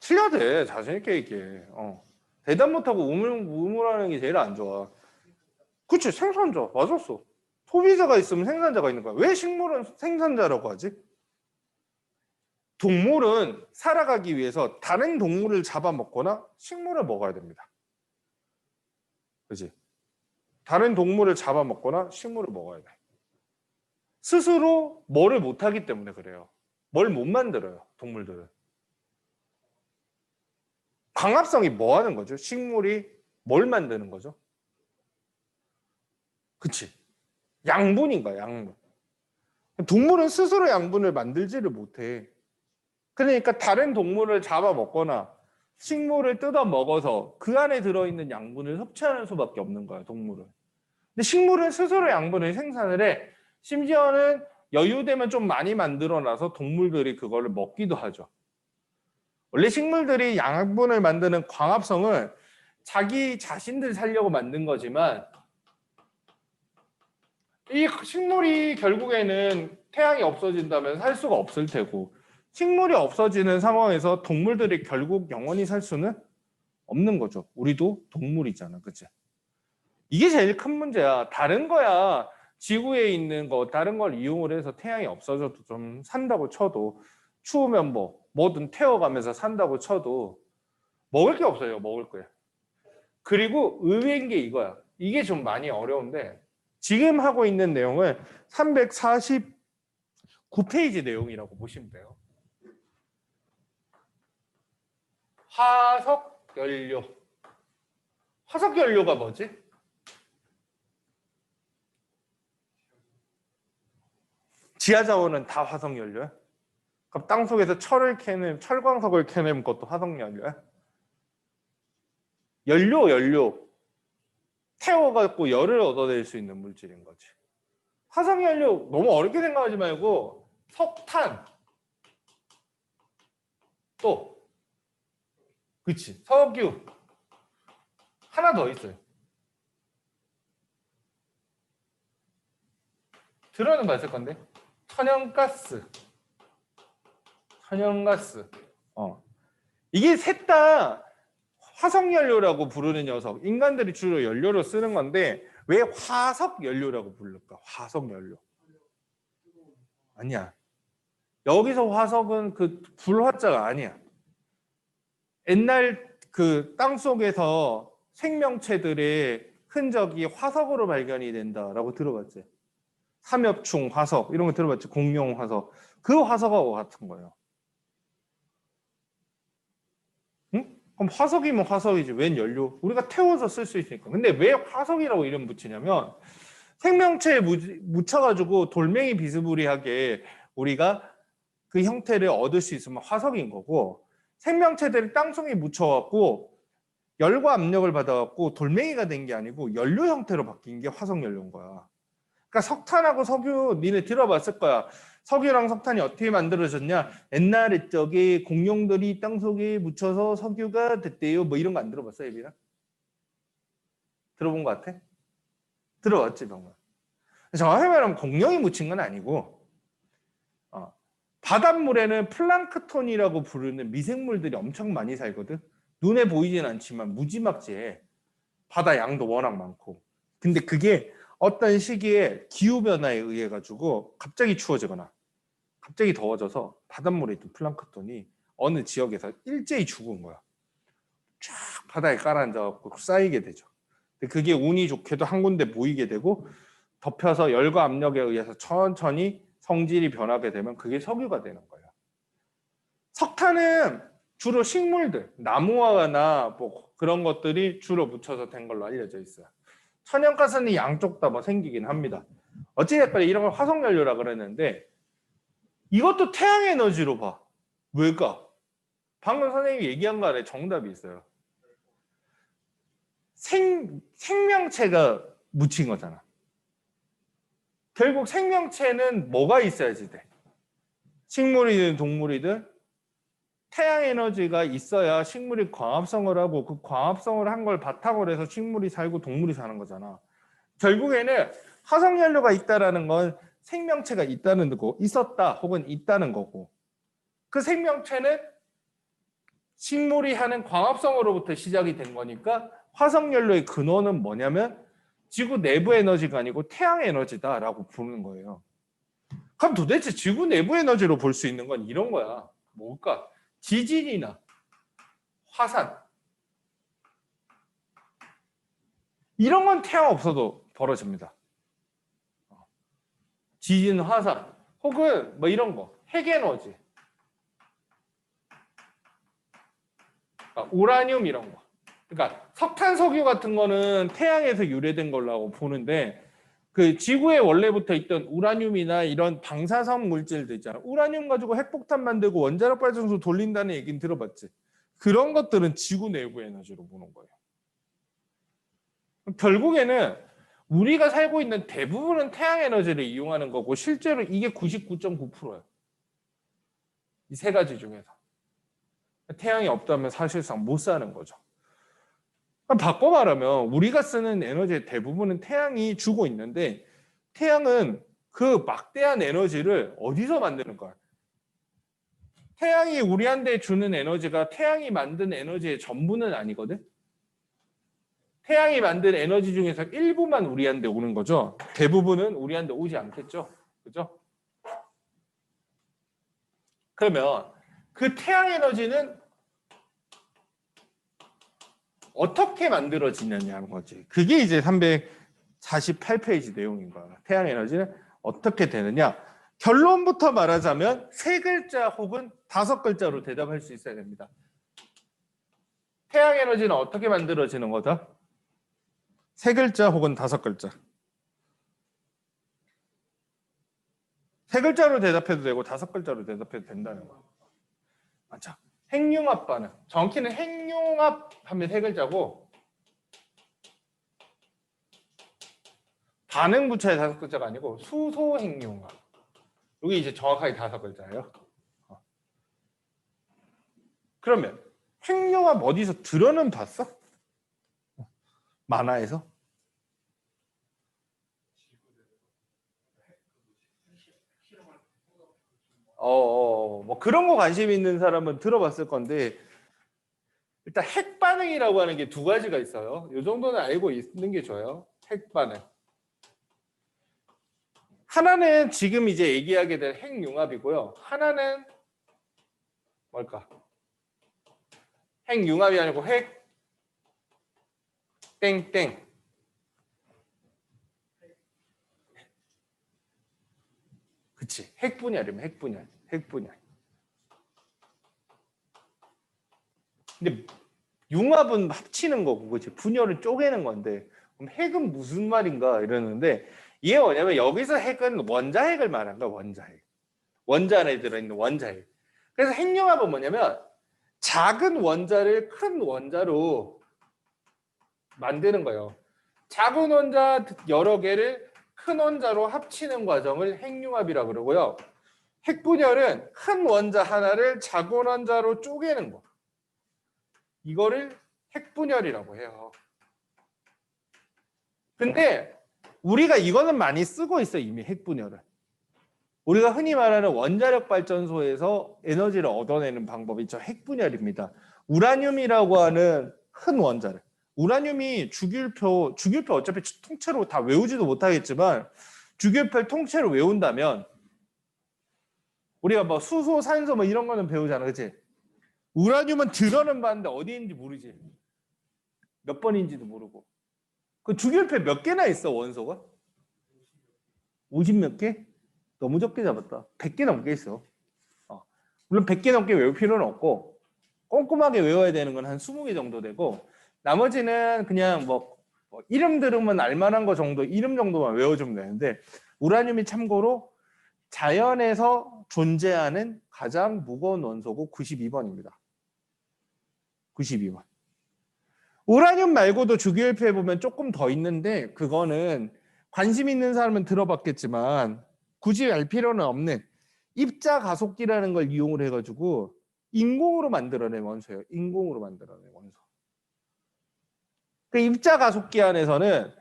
틀려야 돼. 자신 있게 얘기해. 대답 못하고 우물우물하는 게 제일 안 좋아. 그치, 생산자. 맞았어. 소비자가 있으면 생산자가 있는 거야. 왜 식물은 생산자라고 하지? 동물은 살아가기 위해서 다른 동물을 잡아먹거나 식물을 먹어야 됩니다. 그치? 다른 동물을 잡아먹거나 식물을 먹어야 돼. 스스로 뭐를 못하기 때문에 그래요. 뭘 못 만들어요, 동물들은. 광합성이 뭐 하는 거죠? 식물이 뭘 만드는 거죠? 그치? 양분인 거야, 양분. 동물은 스스로 양분을 만들지를 못해. 그러니까 다른 동물을 잡아먹거나 식물을 뜯어 먹어서 그 안에 들어있는 양분을 섭취하는 수밖에 없는 거야, 동물은. 근데 식물은 스스로 양분을 생산을 해. 심지어는 여유되면 좀 많이 만들어놔서 동물들이 그거를 먹기도 하죠. 원래 식물들이 양분을 만드는 광합성을 자기 자신들 살려고 만든 거지만 이 식물이 결국에는 태양이 없어진다면 살 수가 없을 테고 식물이 없어지는 상황에서 동물들이 결국 영원히 살 수는 없는 거죠. 우리도 동물이잖아. 그치? 이게 제일 큰 문제야. 다른 거야. 지구에 있는 거 다른 걸 이용을 해서 태양이 없어져도 좀 산다고 쳐도 추우면 뭐든 태워가면서 산다고 쳐도 먹을 게 없어요. 먹을 거야. 그리고 의외인 게 이거야. 이게 좀 많이 어려운데 지금 하고 있는 내용을 349페이지 내용이라고 보시면 돼요. 화석 연료. 화석 연료가 뭐지? 지하 자원은 다 화석 연료야? 그럼 땅 속에서 철광석을 캐내는 것도 화석 연료야? 연료. 태워갖고 열을 얻어낼 수 있는 물질인 거지. 화석 연료 너무 어렵게 생각하지 말고 석탄 또 그치 석유 하나 더 있어요. 들어는 봤을 건데 천연가스. 이게 셋 다 화석연료라고 부르는 녀석. 인간들이 주로 연료로 쓰는 건데 왜 화석연료라고 부를까? 화석연료. 아니야. 여기서 화석은 그 불화자가 아니야. 옛날 그 땅속에서 생명체들의 흔적이 화석으로 발견이 된다라고 들어봤지? 삼엽충 화석 이런 거 들어봤지? 공룡 화석. 그 화석하고 같은 거예요. 응? 그럼 화석이면 화석이지. 웬 연료? 우리가 태워서 쓸 수 있으니까. 근데 왜 화석이라고 이름 붙이냐면 생명체에 묻혀가지고 돌멩이 비스무리하게 우리가 그 형태를 얻을 수 있으면 화석인 거고 생명체들이 땅속에 묻혀갖고 열과 압력을 받아갖고 돌멩이가 된 게 아니고 연료 형태로 바뀐 게 화석 연료인 거야. 그러니까 석탄하고 석유 니네 들어봤을 거야. 석유랑 석탄이 어떻게 만들어졌냐? 옛날에 저기 공룡들이 땅속에 묻혀서 석유가 됐대요. 뭐 이런 거 안 들어봤어, 예빈아? 들어본 거 같아? 들어봤지, 방금. 정확히 말하면 공룡이 묻힌 건 아니고 바닷물에는 플랑크톤이라고 부르는 미생물들이 엄청 많이 살거든. 눈에 보이진 않지만 무지막지해. 바다 양도 워낙 많고. 근데 그게 어떤 시기에 기후변화에 의해 가지고 갑자기 추워지거나 갑자기 더워져서 바닷물에 있던 플랑크톤이 어느 지역에서 일제히 죽은 거야. 쫙 바다에 깔아앉아갖고 쌓이게 되죠. 근데 그게 운이 좋게도 한 군데 모이게 되고 덮여서 열과 압력에 의해서 천천히 성질이 변하게 되면 그게 석유가 되는 거예요. 석탄은 주로 식물들, 나무와나 뭐 그런 것들이 주로 묻혀서 된 걸로 알려져 있어요. 천연가스는 양쪽 다 뭐 생기긴 합니다. 어찌됐건 이런 걸 화석연료라 그랬는데 이것도 태양에너지로 봐. 왜일까? 방금 선생님이 얘기한 거 안에 정답이 있어요. 생명체가 묻힌 거잖아. 결국 생명체는 뭐가 있어야지 돼? 식물이든 동물이든 태양에너지가 있어야 식물이 광합성을 하고 그 광합성을 한 걸 바탕으로 해서 식물이 살고 동물이 사는 거잖아. 결국에는 화석연료가 있다라는 건 생명체가 있다는 거고 있었다 혹은 있다는 거고 그 생명체는 식물이 하는 광합성으로부터 시작이 된 거니까 화석연료의 근원은 뭐냐면 지구 내부 에너지가 아니고 태양 에너지다라고 부르는 거예요. 그럼 도대체 지구 내부 에너지로 볼 수 있는 건 이런 거야. 뭘까? 지진이나 화산 이런 건 태양 없어도 벌어집니다. 지진, 화산 혹은 뭐 이런 거 핵에너지 우라늄 이런 거 그러니까 석탄, 석유 같은 거는 태양에서 유래된 걸로 보는데 그 지구에 원래부터 있던 우라늄이나 이런 방사성 물질들 있잖아. 우라늄 가지고 핵폭탄 만들고 원자력 발전소 돌린다는 얘기는 들어봤지. 그런 것들은 지구 내부 에너지로 보는 거예요. 결국에는 우리가 살고 있는 대부분은 태양 에너지를 이용하는 거고 실제로 이게 99.9%예요. 이 세 가지 중에서. 태양이 없다면 사실상 못 사는 거죠. 바꿔 말하면 우리가 쓰는 에너지의 대부분은 태양이 주고 있는데 태양은 그 막대한 에너지를 어디서 만드는 거야? 태양이 우리한테 주는 에너지가 태양이 만든 에너지의 전부는 아니거든? 태양이 만든 에너지 중에서 일부만 우리한테 오는 거죠. 대부분은 우리한테 오지 않겠죠. 그죠? 그러면 그 태양 에너지는 어떻게 만들어지느냐는 거지. 그게 이제 348페이지 내용인 거야. 태양 에너지는 어떻게 되느냐. 결론부터 말하자면 3글자 혹은 5글자로 대답할 수 있어야 됩니다. 태양 에너지는 어떻게 만들어지는 거다? 세 글자 혹은 다섯 글자. 세 글자로 대답해도 되고 다섯 글자로 대답해도 된다는 거. 맞아. 핵융합 반응. 정확히는 핵융합 하면 세 글자고 반응 부차의 다섯 글자가 아니고 수소 핵융합. 여기 이제 정확하게 다섯 글자예요. 그러면 핵융합 어디서 들어는 봤어? 만화에서? 뭐 그런 거 관심 있는 사람은 들어봤을 건데 일단 핵 반응이라고 하는 게 두 가지가 있어요. 이 정도는 알고 있는 게 좋아요. 핵 반응. 하나는 지금 이제 얘기하게 될 핵융합이고요. 하나는 뭘까? 핵융합이 아니고 핵 땡땡. 그치. 핵분열이면 핵분열. 핵분열. 근데 융합은 합치는 거고, 그치? 분열은 쪼개는 건데, 그럼 핵은 무슨 말인가 이러는데, 이게 뭐냐면 여기서 핵은 원자핵을 말한 거야, 원자핵. 원자 안에 들어있는 원자핵. 그래서 핵융합은 뭐냐면 작은 원자를 큰 원자로 만드는 거예요. 작은 원자 여러 개를 큰 원자로 합치는 과정을 핵융합이라고 그러고요. 핵분열은 큰 원자 하나를 작은 원자로 쪼개는 거. 이거를 핵분열이라고 해요. 근데 우리가 이거는 많이 쓰고 있어, 이미 핵분열은. 우리가 흔히 말하는 원자력 발전소에서 에너지를 얻어내는 방법이 저 핵분열입니다. 우라늄이라고 하는 큰 원자를. 우라늄이 주기율표 어차피 통째로 다 외우지도 못하겠지만 주기율표를 통째로 외운다면 우리가 뭐 수소, 산소 뭐 이런 거는 배우잖아, 그치? 우라늄은 들어는 봤는데 어디 있는지 모르지. 몇 번인지도 모르고. 그 주기율표 몇 개나 있어, 원소가? 50 몇 개? 너무 적게 잡았다. 100개 넘게 있어. 물론 100개 넘게 외울 필요는 없고 꼼꼼하게 외워야 되는 건 한 20개 정도 되고 나머지는 그냥 뭐 이름 들으면 알만한 거 정도, 이름 정도만 외워주면 되는데 우라늄이 참고로 자연에서 존재하는 가장 무거운 원소고 92번입니다. 92번. 우라늄 말고도 주기율표에 보면 조금 더 있는데 그거는 관심 있는 사람은 들어봤겠지만 굳이 알 필요는 없는 입자 가속기라는 걸 이용을 해가지고 인공으로 만들어낸 원소예요. 인공으로 만들어낸 원소. 그 입자 가속기 안에서는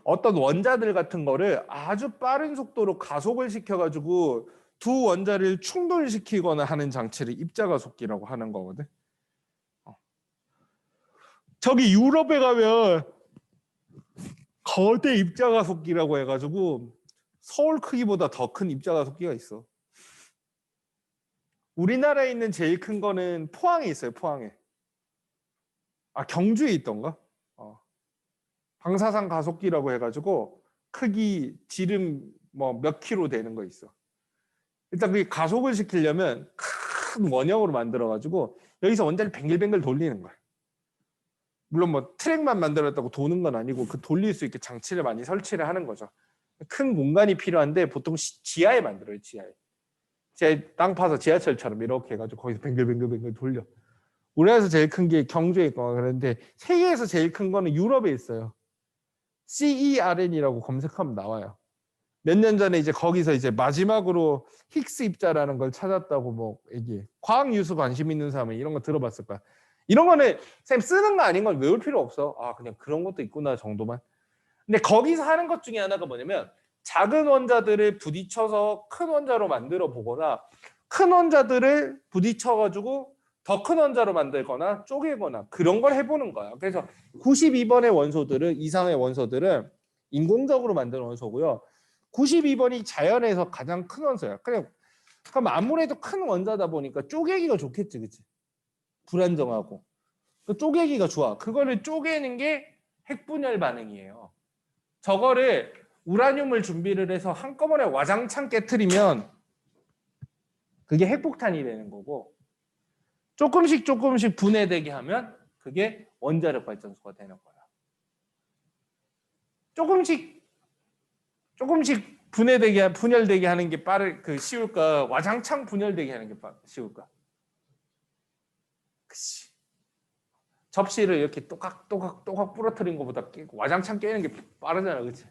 어떤 원자들 같은 거를 아주 빠른 속도로 가속을 시켜가지고 두 원자를 충돌시키거나 하는 장치를 입자 가속기라고 하는 거거든. 저기 유럽에 가면 거대 입자 가속기라고 해가지고 서울 크기보다 더 큰 입자 가속기가 있어. 우리나라에 있는 제일 큰 거는 포항에 있어요. 포항에. 경주에 있던가? 방사선 가속기라고 해가지고 크기 지름 뭐 몇 킬로 되는 거 있어. 일단 그게 가속을 시키려면 큰 원형으로 만들어가지고 여기서 원자를 뱅글뱅글 돌리는 거야. 물론 뭐 트랙만 만들었다고 도는 건 아니고 그 돌릴 수 있게 장치를 많이 설치를 하는 거죠. 큰 공간이 필요한데 보통 지하에 만들어요. 지하에 땅 파서 지하철처럼 이렇게 해가지고 거기서 뱅글뱅글 돌려. 우리나라에서 제일 큰 게 경주에 있거나 그런데 세계에서 제일 큰 거는 유럽에 있어요. CERN이라고 검색하면 나와요. 몇 년 전에 이제 거기서 이제 마지막으로 힉스 입자라는 걸 찾았다고 뭐 얘기해. 과학 뉴스 관심 있는 사람은 이런 거 들어봤을 거야. 이런 거는 쌤 쓰는 거 아닌 건 외울 필요 없어. 그냥 그런 것도 있구나 정도만. 근데 거기서 하는 것 중에 하나가 뭐냐면 작은 원자들을 부딪혀서 큰 원자로 만들어 보거나 큰 원자들을 부딪혀가지고 더 큰 원자로 만들거나 쪼개거나 그런 걸 해보는 거야. 그래서 92번의 원소들은 이상의 원소들은 인공적으로 만든 원소고요. 92번이 자연에서 가장 큰 원소야. 그럼 아무래도 큰 원자다 보니까 쪼개기가 좋겠지, 그치? 불안정하고. 그 쪼개기가 좋아. 그거를 쪼개는 게 핵분열 반응이에요. 저거를 우라늄을 준비를 해서 한꺼번에 와장창 깨트리면 그게 핵폭탄이 되는 거고 조금씩 분해되게 하면 그게 원자력 발전소가 되는 거야. 조금씩 분열되게 하는 게 쉬울까? 와장창 분열되게 하는 게 쉬울까? 그치. 접시를 이렇게 또각 부러뜨린 것보다 와장창 깨는 게 빠르잖아, 그치?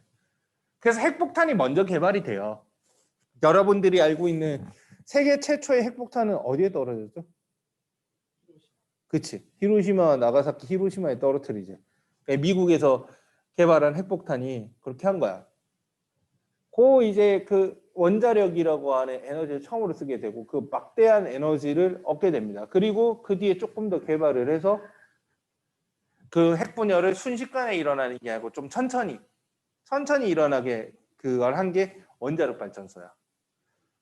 그래서 핵폭탄이 먼저 개발이 돼요. 여러분들이 알고 있는 세계 최초의 핵폭탄은 어디에 떨어졌죠? 그치. 히로시마, 나가사키, 히로시마에 떨어뜨리죠. 미국에서 개발한 핵폭탄이 그렇게 한 거야. 이제 그 원자력이라고 하는 에너지를 처음으로 쓰게 되고 그 막대한 에너지를 얻게 됩니다. 그리고 그 뒤에 조금 더 개발을 해서 그 핵분열을 순식간에 일어나는 게 아니고 좀 천천히 일어나게 그걸 한 게 원자력 발전소야.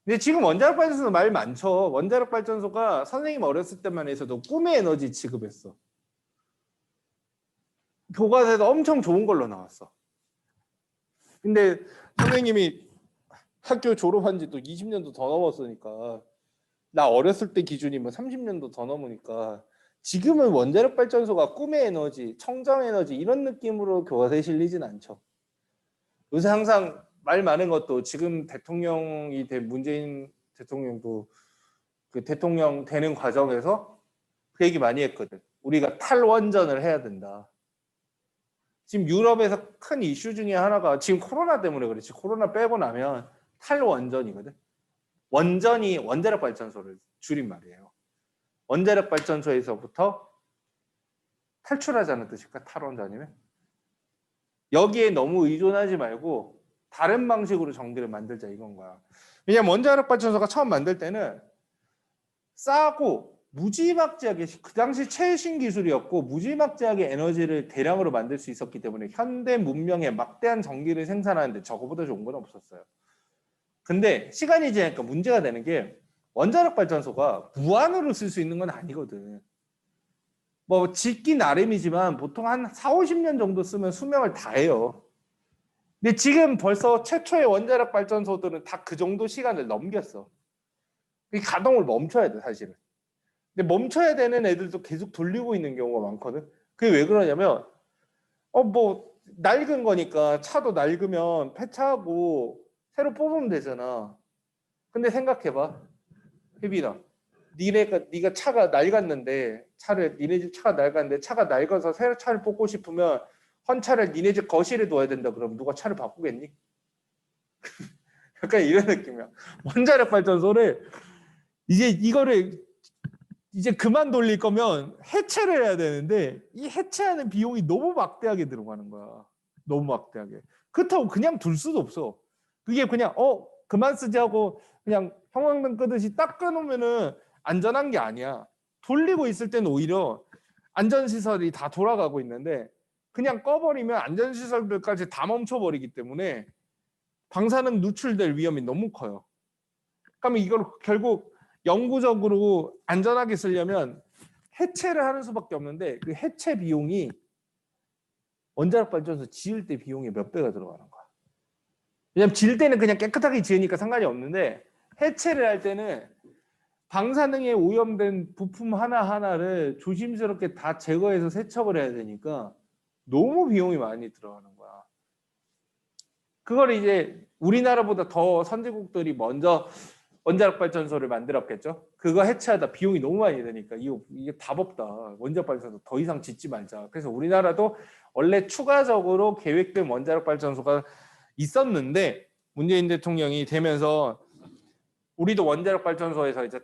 근데 지금 원자력 발전소 말 많죠. 원자력 발전소가 선생님 어렸을 때만 해서도 꿈의 에너지 취급했어. 교과서에서 엄청 좋은 걸로 나왔어. 근데 선생님이 학교 졸업한 지도 20년도 더 넘었으니까 나 어렸을 때 기준이면 30년도 더 넘으니까 지금은 원자력 발전소가 꿈의 에너지, 청정 에너지 이런 느낌으로 교과서에 실리진 않죠. 요새 항상 말 많은 것도 지금 대통령이 된 문재인 대통령도 그 대통령 되는 과정에서 그 얘기 많이 했거든. 우리가 탈원전을 해야 된다. 지금 유럽에서 큰 이슈 중에 하나가 지금 코로나 때문에 그렇지. 코로나 빼고 나면 탈원전이거든. 원전이 원자력 발전소를 줄인 말이에요. 원자력 발전소에서부터 탈출하자는 뜻일까? 탈원전이면? 여기에 너무 의존하지 말고 다른 방식으로 전기를 만들자 이건 거야. 왜냐면 원자력 발전소가 처음 만들 때는 싸고 무지막지하게 그 당시 최신 기술이었고 무지막지하게 에너지를 대량으로 만들 수 있었기 때문에 현대 문명의 막대한 전기를 생산하는데 저거보다 좋은 건 없었어요. 근데 시간이 지나니까 문제가 되는 게 원자력 발전소가 무한으로 쓸 수 있는 건 아니거든. 뭐 짓기 나름이지만 보통 한 4, 50년 정도 쓰면 수명을 다해요. 근데 지금 벌써 최초의 원자력 발전소들은 다 그 정도 시간을 넘겼어. 이 가동을 멈춰야 돼 사실은. 근데 멈춰야 되는 애들도 계속 돌리고 있는 경우가 많거든. 그게 왜 그러냐면 뭐 낡은 거니까 차도 낡으면 폐차하고 새로 뽑으면 되잖아. 근데 생각해봐. 혜빈아. 네가 차가 낡았는데 니네 집 차가 낡았는데 차가 낡아서 새로 차를 뽑고 싶으면 헌차를 니네 집 거실에 둬야 된다. 그럼 누가 차를 바꾸겠니? 약간 이런 느낌이야. 원자력 발전소를 이거를 그만 돌릴 거면 해체를 해야 되는데 이 해체하는 비용이 너무 막대하게 들어가는 거야. 너무 막대하게. 그렇다고 그냥 둘 수도 없어. 그게 그냥 그만 쓰지 하고 그냥 형광등 끄듯이 딱 끄놓으면은 안전한 게 아니야. 돌리고 있을 때는 오히려 안전시설이 다 돌아가고 있는데 그냥 꺼버리면 안전시설들까지 다 멈춰버리기 때문에 방사능 누출될 위험이 너무 커요. 그러면 이걸 결국 영구적으로 안전하게 쓰려면 해체를 하는 수밖에 없는데 그 해체 비용이 원자력 발전소 지을 때 비용이 몇 배가 들어가는 거야. 왜냐면 지을 때는 그냥 깨끗하게 지으니까 상관이 없는데 해체를 할 때는 방사능에 오염된 부품 하나하나를 조심스럽게 다 제거해서 세척을 해야 되니까 너무 비용이 많이 들어가는 거야. 그걸 이제 우리나라보다 더 선진국들이 먼저 원자력 발전소를 만들었겠죠. 그거 해체하다 비용이 너무 많이 드니까 이게 답 없다. 원자력 발전소 더 이상 짓지 말자. 그래서 우리나라도 원래 추가적으로 계획된 원자력 발전소가 있었는데 문재인 대통령이 되면서 우리도 원자력 발전소에서 이제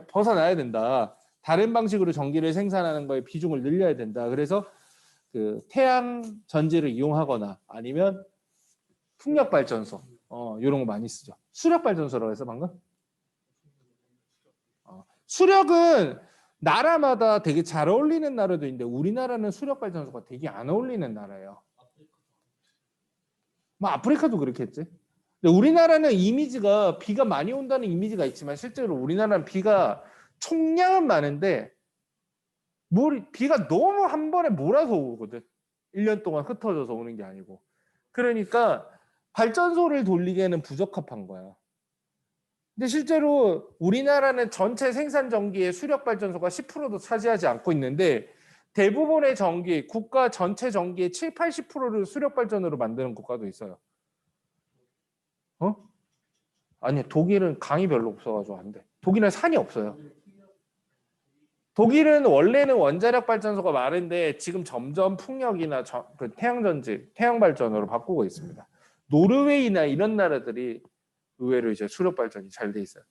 벗어나야 된다. 다른 방식으로 전기를 생산하는 거에 비중을 늘려야 된다. 그래서 그 태양 전지를 이용하거나 아니면 풍력 발전소 이런 거 많이 쓰죠. 수력 발전소라고 해서 방금? 수력은 나라마다 되게 잘 어울리는 나라도 있는데 우리나라는 수력 발전소가 되게 안 어울리는 나라예요. 뭐 아프리카도 그렇겠지. 근데 우리나라는 이미지가 비가 많이 온다는 이미지가 있지만 실제로 우리나라는 비가 총량은 많은데 비가 너무 한 번에 몰아서 오거든. 1년 동안 흩어져서 오는 게 아니고. 그러니까 발전소를 돌리기에는 부적합한 거야. 근데 실제로 우리나라는 전체 생산 전기의 수력 발전소가 10%도 차지하지 않고 있는데 대부분의 전기, 국가 전체 전기의 7, 80%를 수력 발전으로 만드는 국가도 있어요. 어? 아니, 독일은 강이 별로 없어가지고 안 돼. 독일은 산이 없어요. 독일은 원래는 원자력 발전소가 많은데 지금 점점 풍력이나 그 태양전지, 태양 발전으로 바꾸고 있습니다. 노르웨이나 이런 나라들이 의외로 이제 수력 발전이 잘 돼 있어요.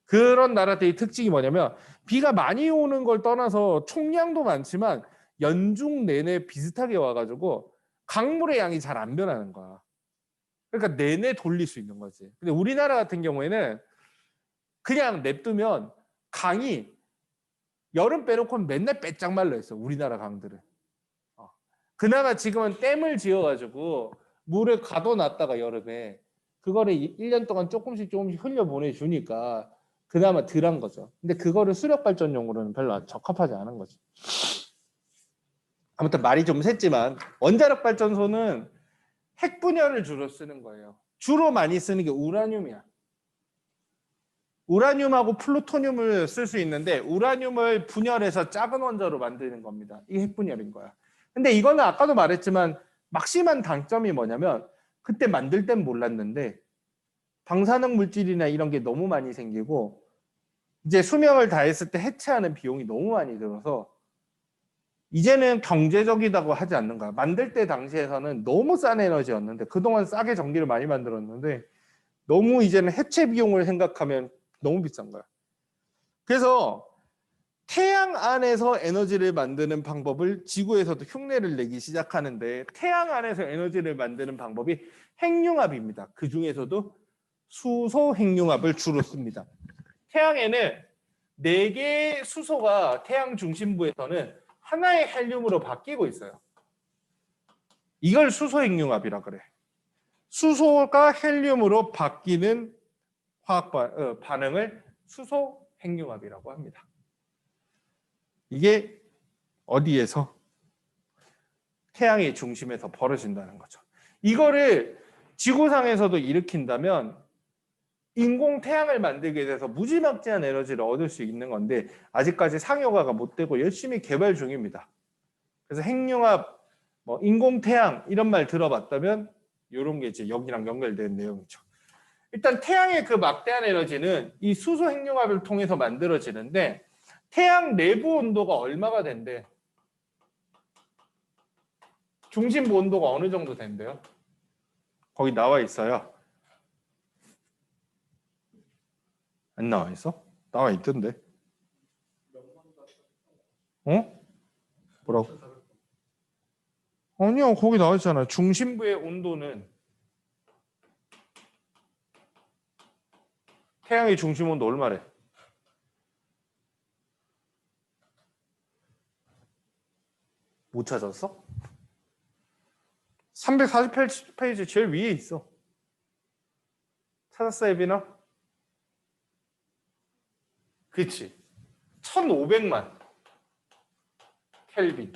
그런 나라들의 특징이 뭐냐면 비가 많이 오는 걸 떠나서 총량도 많지만 연중 내내 비슷하게 와가지고 강물의 양이 잘 안 변하는 거야. 그러니까 내내 돌릴 수 있는 거지. 근데 우리나라 같은 경우에는 그냥 냅두면 강이 여름 빼놓고는 맨날 빼짝 말라 있어. 우리나라 강들은. 그나마 지금은 댐을 지어가지고 물을 가둬놨다가 여름에 그거를 1년 동안 조금씩 흘려 보내주니까 그나마 덜한 거죠. 근데 그거를 수력 발전용으로는 별로 적합하지 않은 거죠. 아무튼 말이 좀 샜지만 원자력 발전소는 핵 분열을 주로 쓰는 거예요. 주로 많이 쓰는 게 우라늄이야. 우라늄하고 플루토늄을 쓸 수 있는데 우라늄을 분열해서 작은 원자로 만드는 겁니다. 이게 핵 분열인 거야. 근데 이거는 아까도 말했지만 막심한 단점이 뭐냐면 그때 만들 땐 몰랐는데 방사능 물질이나 이런 게 너무 많이 생기고 이제 수명을 다했을 때 해체하는 비용이 너무 많이 들어서 이제는 경제적이라고 하지 않는 거야. 만들 때 당시에서는 너무 싼 에너지였는데 그동안 싸게 전기를 많이 만들었는데 너무 이제는 해체 비용을 생각하면 너무 비싼 거야. 그래서 태양 안에서 에너지를 만드는 방법을 지구에서도 흉내를 내기 시작하는데 태양 안에서 에너지를 만드는 방법이 핵융합입니다. 그 중에서도 수소 핵융합을 주로 씁니다. 태양에는 4개의 수소가 태양 중심부에서는 하나의 헬륨으로 바뀌고 있어요. 이걸 수소 핵융합이라 그래. 수소가 헬륨으로 바뀌는 화학 반응을 수소 핵융합이라고 합니다. 이게 어디에서? 태양의 중심에서 벌어진다는 거죠. 이거를 지구상에서도 일으킨다면 인공 태양을 만들게 돼서 무지막지한 에너지를 얻을 수 있는 건데 아직까지 상용화가 못 되고 열심히 개발 중입니다. 그래서 핵융합, 인공 태양 이런 말 들어봤다면 이런 게 이제 여기랑 연결된 내용이죠. 일단 태양의 그 막대한 에너지는 이 수소 핵융합을 통해서 만들어지는데 태양 내부 온도가 얼마가 된대? 중심부 온도가 어느 정도 된대요? 거기 나와 있어요. 안 나와 있어? 나와 있던데. 어? 뭐라고? 아니요, 거기 나와 있잖아. 중심부의 온도는 태양의 중심 온도 얼마래? 못 찾았어? 348페이지 제일 위에 있어. 찾았어, 에비나? 그치? 1500만 켈빈.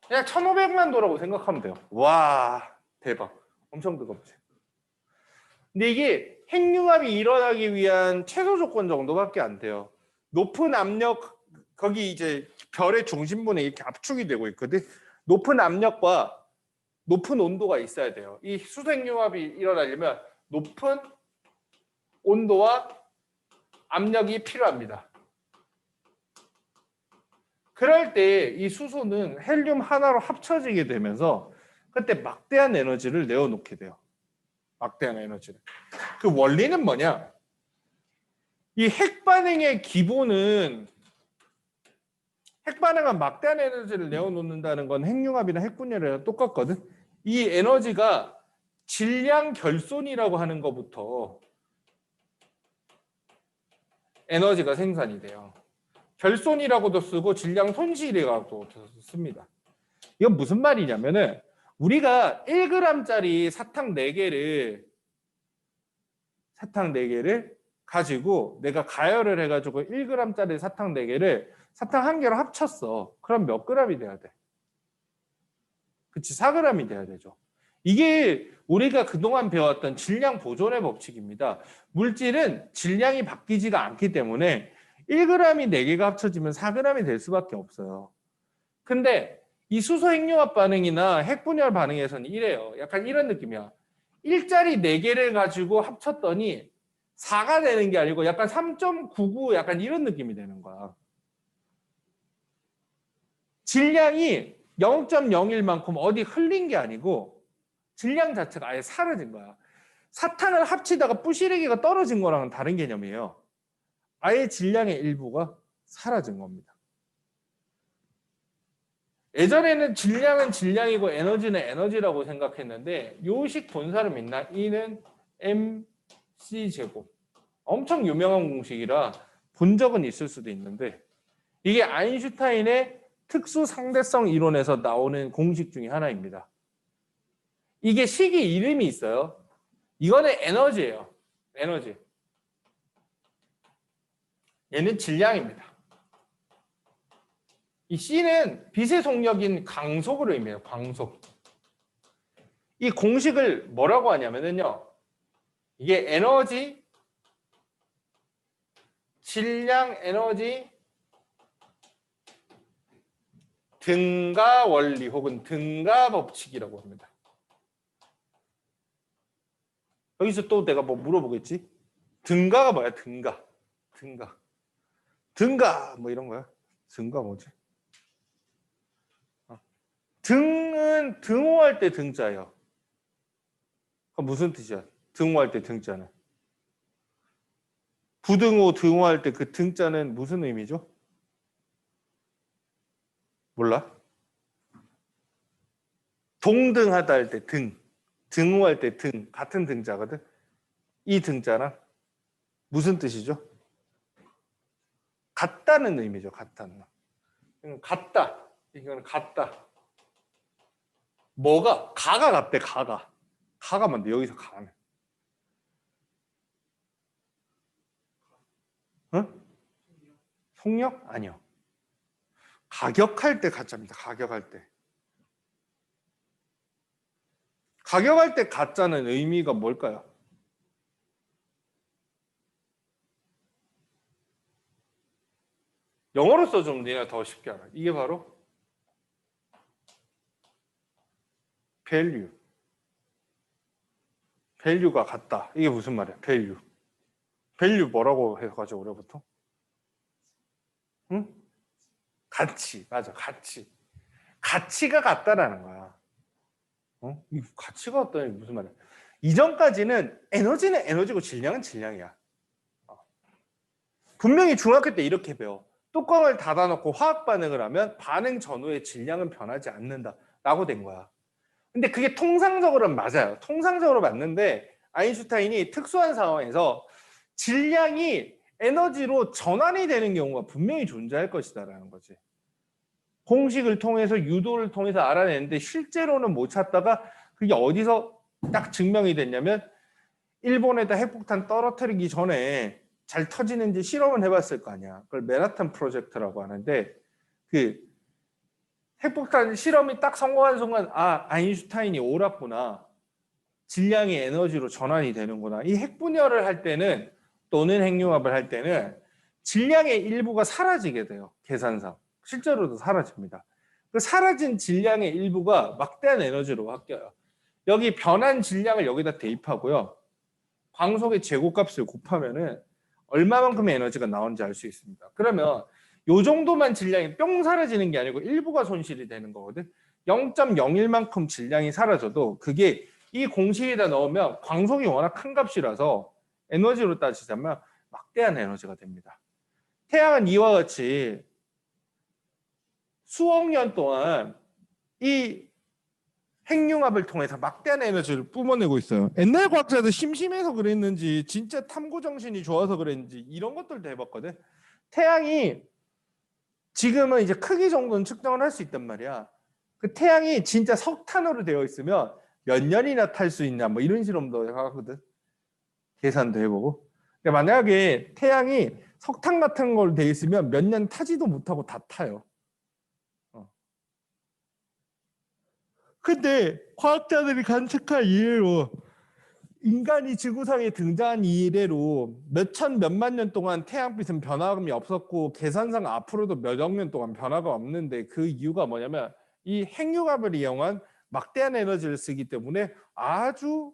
그냥 1500만 도라고 생각하면 돼요. 와, 대박. 엄청 뜨겁지. 근데 이게 핵융합이 일어나기 위한 최소 조건 정도밖에 안 돼요. 높은 압력, 거기 이제 별의 중심부는 이렇게 압축이 되고 있거든. 높은 압력과 높은 온도가 있어야 돼요. 이 수소 핵융합이 일어나려면 높은 온도와 압력이 필요합니다. 그럴 때 이 수소는 헬륨 하나로 합쳐지게 되면서 그때 막대한 에너지를 내어놓게 돼요. 막대한 에너지를. 그 원리는 뭐냐? 이 핵반응의 기본은 핵반응은 막대한 에너지를 내어놓는다는 건 핵융합이나 핵분열이랑 똑같거든. 이 에너지가 질량 결손이라고 하는 것부터 에너지가 생산이 돼요. 결손이라고도 쓰고 질량 손실이라고도 씁니다. 이건 무슨 말이냐면은 우리가 1g짜리 사탕 4개를 가지고 내가 가열을 해가지고 1g짜리 사탕 4개를 사탕 1개로 합쳤어. 그럼 몇 g이 돼야 돼? 그치, 4g이 돼야 되죠. 이게 우리가 그동안 배웠던 질량 보존의 법칙입니다. 물질은 질량이 바뀌지가 않기 때문에 1g이 4개가 합쳐지면 4g이 될 수밖에 없어요. 근데 이 수소 핵융합 반응이나 핵분열 반응에서는 이래요. 약간 이런 느낌이야. 일자리 4개를 가지고 합쳤더니 4가 되는 게 아니고 약간 3.99 약간 이런 느낌이 되는 거야. 질량이 0.01만큼 어디 흘린 게 아니고 질량 자체가 아예 사라진 거야. 사탄을 합치다가 부시래기가 떨어진 거랑은 다른 개념이에요. 아예 질량의 일부가 사라진 겁니다. 예전에는 질량은 질량이고 에너지는 에너지라고 생각했는데 요식 본 사람 있나? E는 mc 제곱. 엄청 유명한 공식이라 본 적은 있을 수도 있는데 이게 아인슈타인의 특수 상대성 이론에서 나오는 공식 중에 하나입니다. 이게 식이 이름이 있어요. 이거는 에너지예요. 에너지. 얘는 질량입니다. 이 C는 빛의 속력인 광속을 의미해요. 광속. 이 공식을 뭐라고 하냐면요. 이게 에너지, 질량, 에너지, 등가 원리 혹은 등가 법칙이라고 합니다. 여기서 또 내가 뭐 물어보겠지? 등가가 뭐야? 등가. 등가. 등가 뭐 이런 거야? 등가 뭐지? 등은 등호할 때 등자예요. 그럼 무슨 뜻이야? 등호할 때 등자는. 부등호, 등호할 때 그 등자는 무슨 의미죠? 몰라? 동등하다 할 때 등, 등호할 때 등, 같은 등자거든. 이 등자랑 무슨 뜻이죠? 같다는 의미죠. 같다는. 같다. 이거는 같다. 뭐가? 가가 같대. 가가. 가가 뭔데? 여기서 가는. 응? 속력? 아니요. 가격할 때 가짜입니다. 가격할 때. 가격할 때 가짜는 의미가 뭘까요? 영어로 써주면 니가 더 쉽게 알아. 이게 바로 value. value가 같다. 이게 무슨 말이야? value. value 뭐라고 해가지고 우리가 보통? 응? 가치. 맞아. 가치. 가치가 같다라는 거야. 어? 이 가치가 같다는 게 무슨 말이야? 이전까지는 에너지는 에너지고 질량은 질량이야. 분명히 중학교 때 이렇게 배워. 뚜껑을 닫아놓고 화학 반응을 하면 반응 전후의 질량은 변하지 않는다라고 된 거야. 근데 그게 통상적으로는 맞아요. 통상적으로 맞는데 아인슈타인이 특수한 상황에서 질량이 에너지로 전환이 되는 경우가 분명히 존재할 것이다라는 거지. 공식을 통해서 유도를 통해서 알아내는데 실제로는 못 찾다가 그게 어디서 딱 증명이 됐냐면 일본에다 핵폭탄 떨어뜨리기 전에 잘 터지는지 실험을 해봤을 거 아니야. 그걸 맨하탄 프로젝트라고 하는데 그 핵폭탄 실험이 딱 성공한 순간 아 아인슈타인이 옳았구나. 질량이 에너지로 전환이 되는구나. 이 핵분열을 할 때는 또는 핵융합을 할 때는 질량의 일부가 사라지게 돼요. 계산상. 실제로도 사라집니다. 그 사라진 질량의 일부가 막대한 에너지로 바뀌어요. 여기 변한 질량을 여기다 대입하고요. 광속의 제곱값을 곱하면은 얼마만큼의 에너지가 나오는지 알 수 있습니다. 그러면 요 정도만 질량이 뿅 사라지는 게 아니고 일부가 손실이 되는 거거든. 0.01만큼 질량이 사라져도 그게 이 공식에다 넣으면 광속이 워낙 큰 값이라서 에너지로 따지자면 막대한 에너지가 됩니다. 태양은 이와 같이 수억 년 동안 이 핵융합을 통해서 막대한 에너지를 뿜어내고 있어요. 옛날 과학자들 심심해서 그랬는지 진짜 탐구 정신이 좋아서 그랬는지 이런 것들도 해봤거든. 태양이 지금은 이제 크기 정도는 측정을 할 수 있단 말이야. 그 태양이 진짜 석탄으로 되어 있으면 몇 년이나 탈 수 있냐 뭐 이런 실험도 하거든. 계산도 해보고. 근데 만약에 태양이 석탄 같은 걸 돼 있으면 몇 년 타지도 못하고 다 타요. 근데 과학자들이 관측한 이외로 인간이 지구상에 등장한 이래로 몇천 몇만 년 동안 태양빛은 변함이 없었고 계산상 앞으로도 몇억 년 동안 변화가 없는데 그 이유가 뭐냐면 이 핵융합을 이용한 막대한 에너지를 쓰기 때문에 아주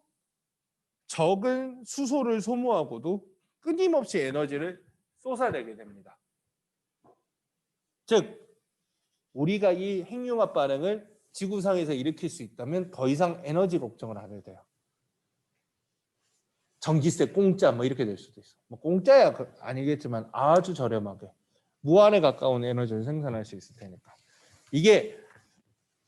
적은 수소를 소모하고도 끊임없이 에너지를 쏟아내게 됩니다. 즉 우리가 이 핵융합 반응을 지구상에서 일으킬 수 있다면 더 이상 에너지 걱정을 안 해도 돼요. 전기세 공짜 뭐 이렇게 될 수도 있어. 뭐 공짜야 아니겠지만 아주 저렴하게 무한에 가까운 에너지를 생산할 수 있을 테니까. 이게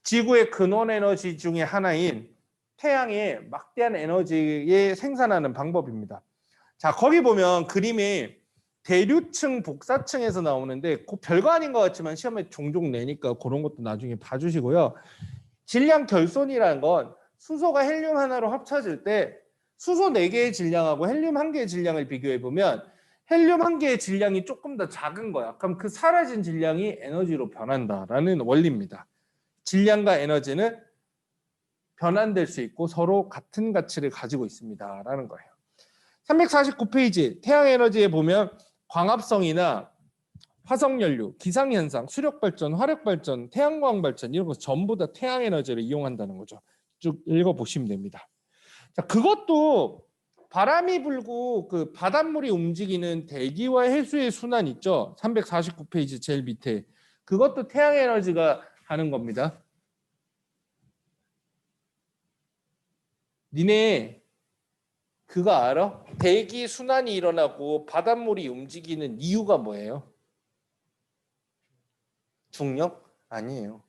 지구의 근원 에너지 중에 하나인 태양의 막대한 에너지에 생산하는 방법입니다. 자, 거기 보면 그림이 대류층, 복사층에서 나오는데 별거 아닌 것 같지만 시험에 종종 내니까 그런 것도 나중에 봐주시고요. 질량 결손이라는 건 수소가 헬륨 하나로 합쳐질 때 수소 4개의 질량하고 헬륨 1개의 질량을 비교해보면 헬륨 1개의 질량이 조금 더 작은 거야. 그럼 그 사라진 질량이 에너지로 변한다라는 원리입니다. 질량과 에너지는 변환될 수 있고 서로 같은 가치를 가지고 있습니다라는 거예요. 349페이지 태양에너지에 보면 광합성이나 화석연료, 기상현상, 수력발전, 화력발전, 태양광 발전 이런 거 전부 다 태양에너지를 이용한다는 거죠. 쭉 읽어보시면 됩니다. 자, 그것도 바람이 불고 그 바닷물이 움직이는 대기와 해수의 순환 있죠. 349페이지 제일 밑에. 그것도 태양에너지가 하는 겁니다. 니네 그거 알아? 대기 순환이 일어나고 바닷물이 움직이는 이유가 뭐예요? 중력? 아니에요.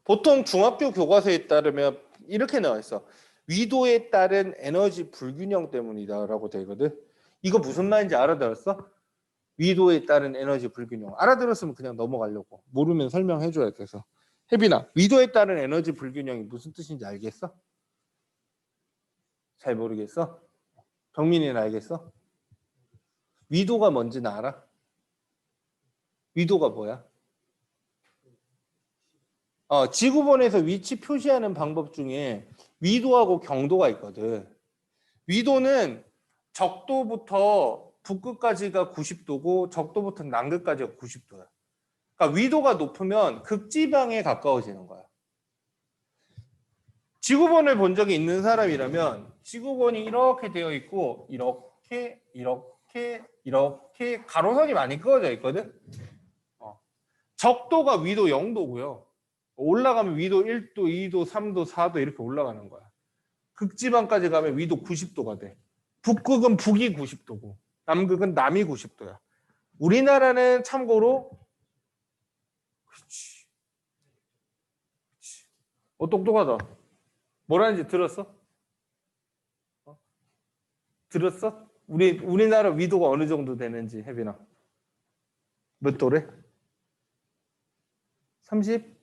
보통 중학교 교과서에 따르면 이렇게 나와 있어. 위도에 따른 에너지 불균형 때문이다라고 되거든. 이거 무슨 말인지 알아들었어? 위도에 따른 에너지 불균형. 알아들었으면 그냥 넘어가려고. 모르면 설명해줘야 돼서. 혜빈아, 위도에 따른 에너지 불균형이 무슨 뜻인지 알겠어? 잘 모르겠어? 정민이는 알겠어? 위도가 뭔지는 알아? 위도가 뭐야? 지구본에서 위치 표시하는 방법 중에 위도하고 경도가 있거든. 위도는 적도부터 북극까지가 90도고 적도부터 남극까지가 90도야. 그러니까 위도가 높으면 극지방에 가까워지는 거야. 지구본을 본 적이 있는 사람이라면 지구본이 이렇게 되어 있고 이렇게 가로선이 많이 그어져 있거든. 적도가 위도 0도고요. 올라가면 위도 1도, 2도, 3도, 4도 이렇게 올라가는 거야. 극지방까지 가면 위도 90도가 돼. 북극은 북이 90도고 남극은 남이 90도야. 우리나라는 참고로 그렇지. 똑똑하다. 뭐라는지 들었어? 들었어? 우리나라 위도가 어느 정도 되는지 혜빈아. 몇 도래? 30?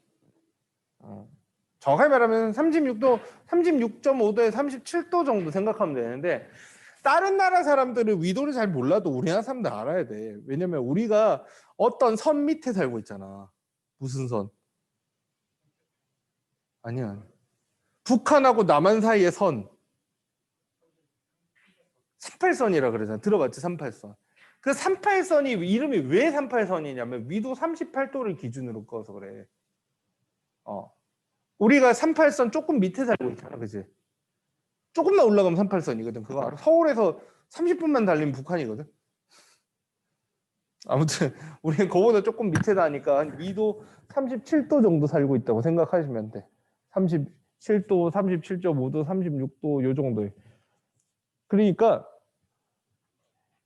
정확하게 말하면 36도, 36.5도에 37도 정도 생각하면 되는데 다른 나라 사람들은 위도를 잘 몰라도 우리나라 사람들 알아야 돼. 왜냐면 우리가 어떤 선 밑에 살고 있잖아. 무슨 선? 아니야. 북한하고 남한 사이의 선. 38선이라 그러잖아. 들어봤지? 38선. 그 38선이 이름이 왜 38선이냐면 위도 38도를 기준으로 꺼서 그래. 우리가 38선 조금 밑에 살고 있잖아. 그치? 조금만 올라가면 38선이거든. 그거 알아? 서울에서 30분만 달리면 북한이거든. 아무튼 우리는 그거보다 조금 밑에 다니까 한 위도 37도 정도 살고 있다고 생각하시면 돼. 37도, 37.5도, 36도 요 정도에. 그러니까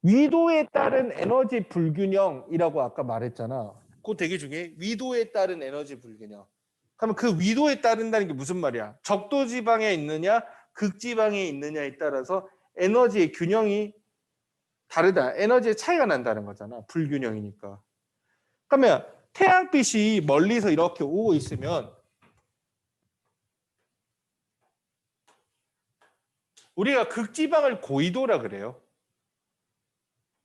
위도에 따른 에너지 불균형이라고 아까 말했잖아. 그 되게 중요해. 위도에 따른 에너지 불균형. 그러면 그 위도에 따른다는 게 무슨 말이야? 적도 지방에 있느냐, 극지방에 있느냐에 따라서 에너지의 균형이 다르다. 에너지의 차이가 난다는 거잖아. 불균형이니까. 그러면 태양빛이 멀리서 이렇게 오고 있으면 우리가 극지방을 고위도라 그래요.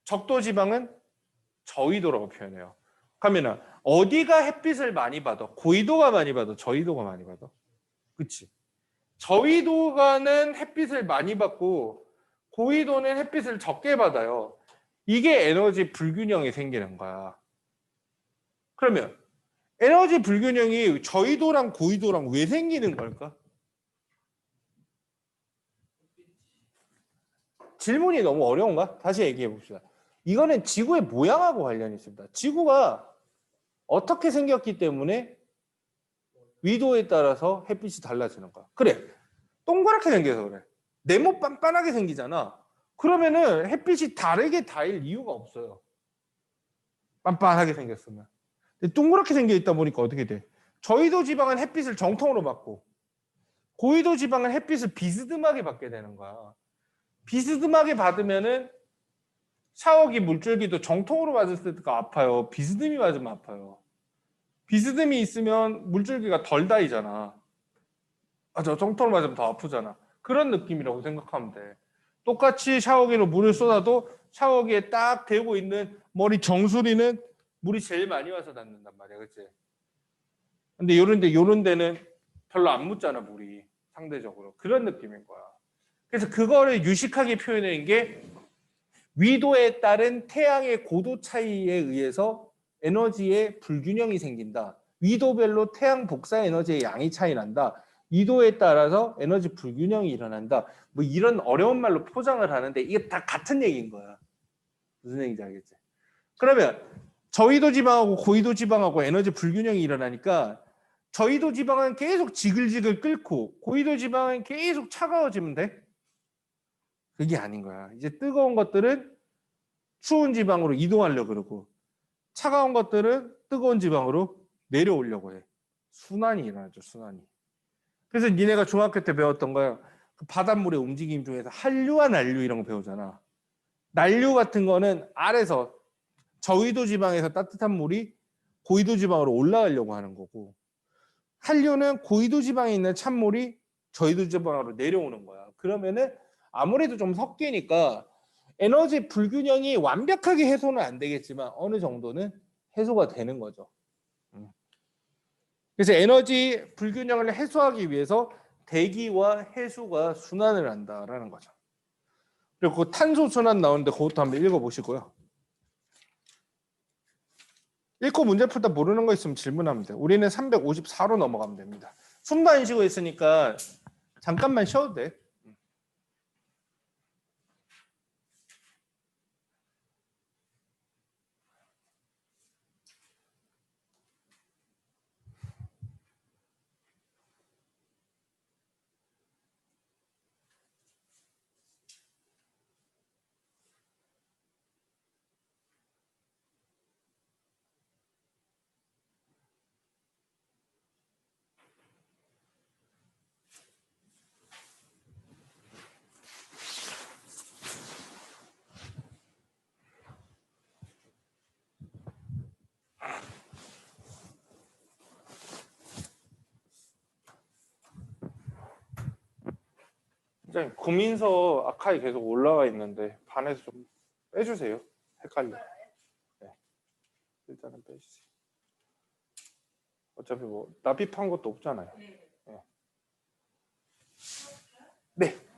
적도 지방은 저위도라고 표현해요. 그러면 어디가 햇빛을 많이 받아? 고위도가 많이 받아? 저위도가 많이 받아? 그치? 저위도가는 햇빛을 많이 받고 고위도는 햇빛을 적게 받아요. 이게 에너지 불균형이 생기는 거야. 그러면 에너지 불균형이 저위도랑 고위도랑 왜 생기는 걸까? 질문이 너무 어려운가? 다시 얘기해 봅시다. 이거는 지구의 모양하고 관련이 있습니다. 지구가 어떻게 생겼기 때문에 위도에 따라서 햇빛이 달라지는 거야. 그래. 동그랗게 생겨서 그래. 네모 빤빤하게 생기잖아. 그러면은 햇빛이 다르게 닿을 이유가 없어요. 빤빤하게 생겼으면. 근데 동그랗게 생겨 있다 보니까 어떻게 돼? 저희도 지방은 햇빛을 정통으로 받고 고위도 지방은 햇빛을 비스듬하게 받게 되는 거야. 비스듬하게 받으면은 샤워기 물줄기도 정통으로 맞을 때가 아파요. 비스듬히 맞으면 아파요. 비스듬히 있으면 물줄기가 덜 닿이잖아. 아, 저 정통으로 맞으면 더 아프잖아. 그런 느낌이라고 생각하면 돼. 똑같이 샤워기로 물을 쏟아도 샤워기에 딱 대고 있는 머리 정수리는 물이 제일 많이 와서 닿는단 말이야. 그치? 근데 요런 데는 별로 안 묻잖아, 물이. 상대적으로. 그런 느낌인 거야. 그래서 그거를 유식하게 표현하는 게 위도에 따른 태양의 고도 차이에 의해서 에너지의 불균형이 생긴다. 위도별로 태양 복사 에너지의 양이 차이 난다. 위도에 따라서 에너지 불균형이 일어난다. 뭐 이런 어려운 말로 포장을 하는데 이게 다 같은 얘기인 거야. 무슨 얘기인지 알겠지? 그러면 저위도 지방하고 고위도 지방하고 에너지 불균형이 일어나니까 저위도 지방은 계속 지글지글 끓고 고위도 지방은 계속 차가워지면 돼? 그게 아닌 거야. 이제 뜨거운 것들은 추운 지방으로 이동하려고 그러고 차가운 것들은 뜨거운 지방으로 내려오려고 해. 순환이 일어나죠. 순환이. 그래서 니네가 중학교 때 배웠던 거야. 그 바닷물의 움직임 중에서 한류와 난류 이런 거 배우잖아. 난류 같은 거는 아래서 저위도 지방에서 따뜻한 물이 고위도 지방으로 올라가려고 하는 거고 한류는 고위도 지방에 있는 찬물이 저위도 지방으로 내려오는 거야. 그러면은 아무래도 좀 섞이니까 에너지 불균형이 완벽하게 해소는 안 되겠지만 어느 정도는 해소가 되는 거죠. 그래서 에너지 불균형을 해소하기 위해서 대기와 해수가 순환을 한다라는 거죠. 그리고 그 탄소 순환 나오는데 그것도 한번 읽어보시고요. 읽고 문제 풀다 모르는 거 있으면 질문하면 돼요. 우리는 354로 넘어가면 됩니다. 숨도 안 쉬고 있으니까 잠깐만 쉬어도 돼. 선생님, 구민서 아카이 계속 올라와 있는데 반에서 좀 빼주세요. 헷갈려. 네. 일단은 빼주세요. 어차피 뭐 납입한 것도 없잖아요. 네. 네.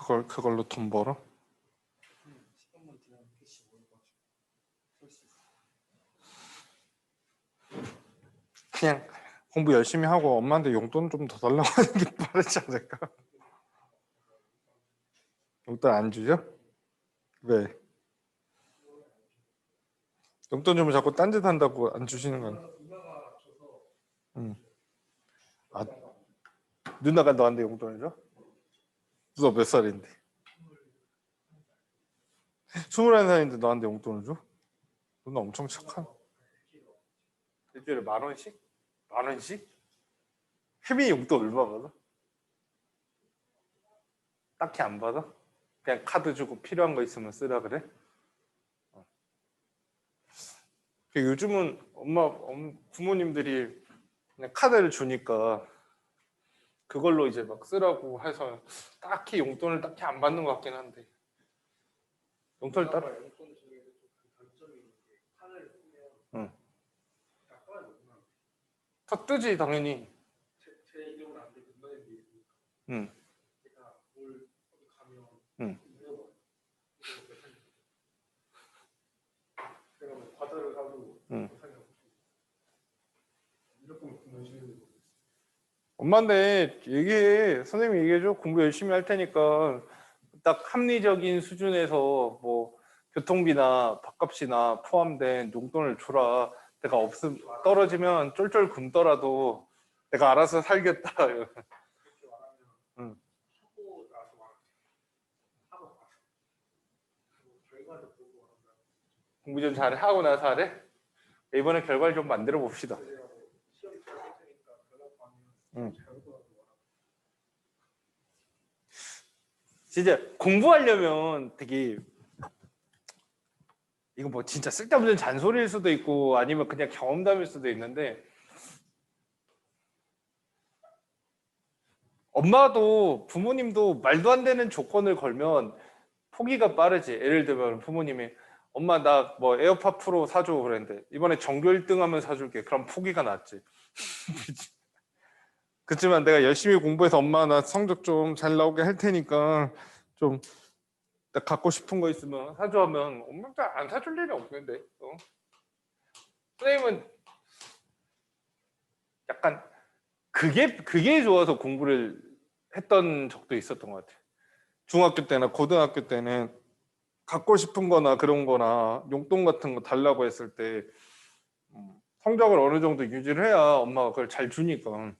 그걸로 돈 벌어? 그냥 공부 열심히 하고 엄마한테 용돈 좀 더 달라고 하는 게 빠르지 않을까? 용돈 안 주죠? 왜? 용돈 주면 자꾸 딴짓 한다고 안 주시는 건? 응. 아, 누나가 너한테 용돈을 줘? 누나 몇 살인데? 21살인데 너한테 용돈을 줘? 누나 엄청 착한. 일주일에 10,000원씩? 10,000원씩? 혜민이 용돈 얼마 받아? 딱히 안 받아? 그냥 카드 주고 필요한 거 있으면 쓰라 그래? 요즘은 부모님들이 그냥 카드를 주니까 그걸로 이제 막 쓰라고 해서 딱히 용돈을 딱히 안 받는 것 같긴 한데 용돈을 따라 응. 더 뜨지 당연히. 응. 응. 응. 엄마한테 얘기해. 선생님이 얘기해줘. 공부 열심히 할 테니까 딱 합리적인 수준에서 뭐 교통비나 밥값이나 포함된 용돈을 줘라. 내가 없음 떨어지면 쫄쫄 굶더라도 내가 알아서 살겠다. 응. 공부 좀 잘 하고 나서 하래? 이번에 결과를 좀 만들어 봅시다. 응. 진짜 공부하려면 되게 이거 뭐 진짜 쓸데없는 잔소리일 수도 있고 아니면 그냥 경험담일 수도 있는데 엄마도 부모님도 말도 안 되는 조건을 걸면 포기가 빠르지. 예를 들면 부모님이 엄마 나 뭐 에어팟 프로 사줘 그랬는데 이번에 전교 1등 하면 사줄게. 그럼 포기가 낫지. 그렇지만 내가 열심히 공부해서 엄마 나 성적 좀 잘 나오게 할 테니까 좀 나 갖고 싶은 거 있으면 사줘 하면 엄마가 안 사줄 일이 없는데. 선생님은 약간 그게 좋아서 공부를 했던 적도 있었던 것 같아요. 중학교 때나 고등학교 때는 갖고 싶은 거나 그런 거나 용돈 같은 거 달라고 했을 때 성적을 어느 정도 유지를 해야 엄마가 그걸 잘 주니까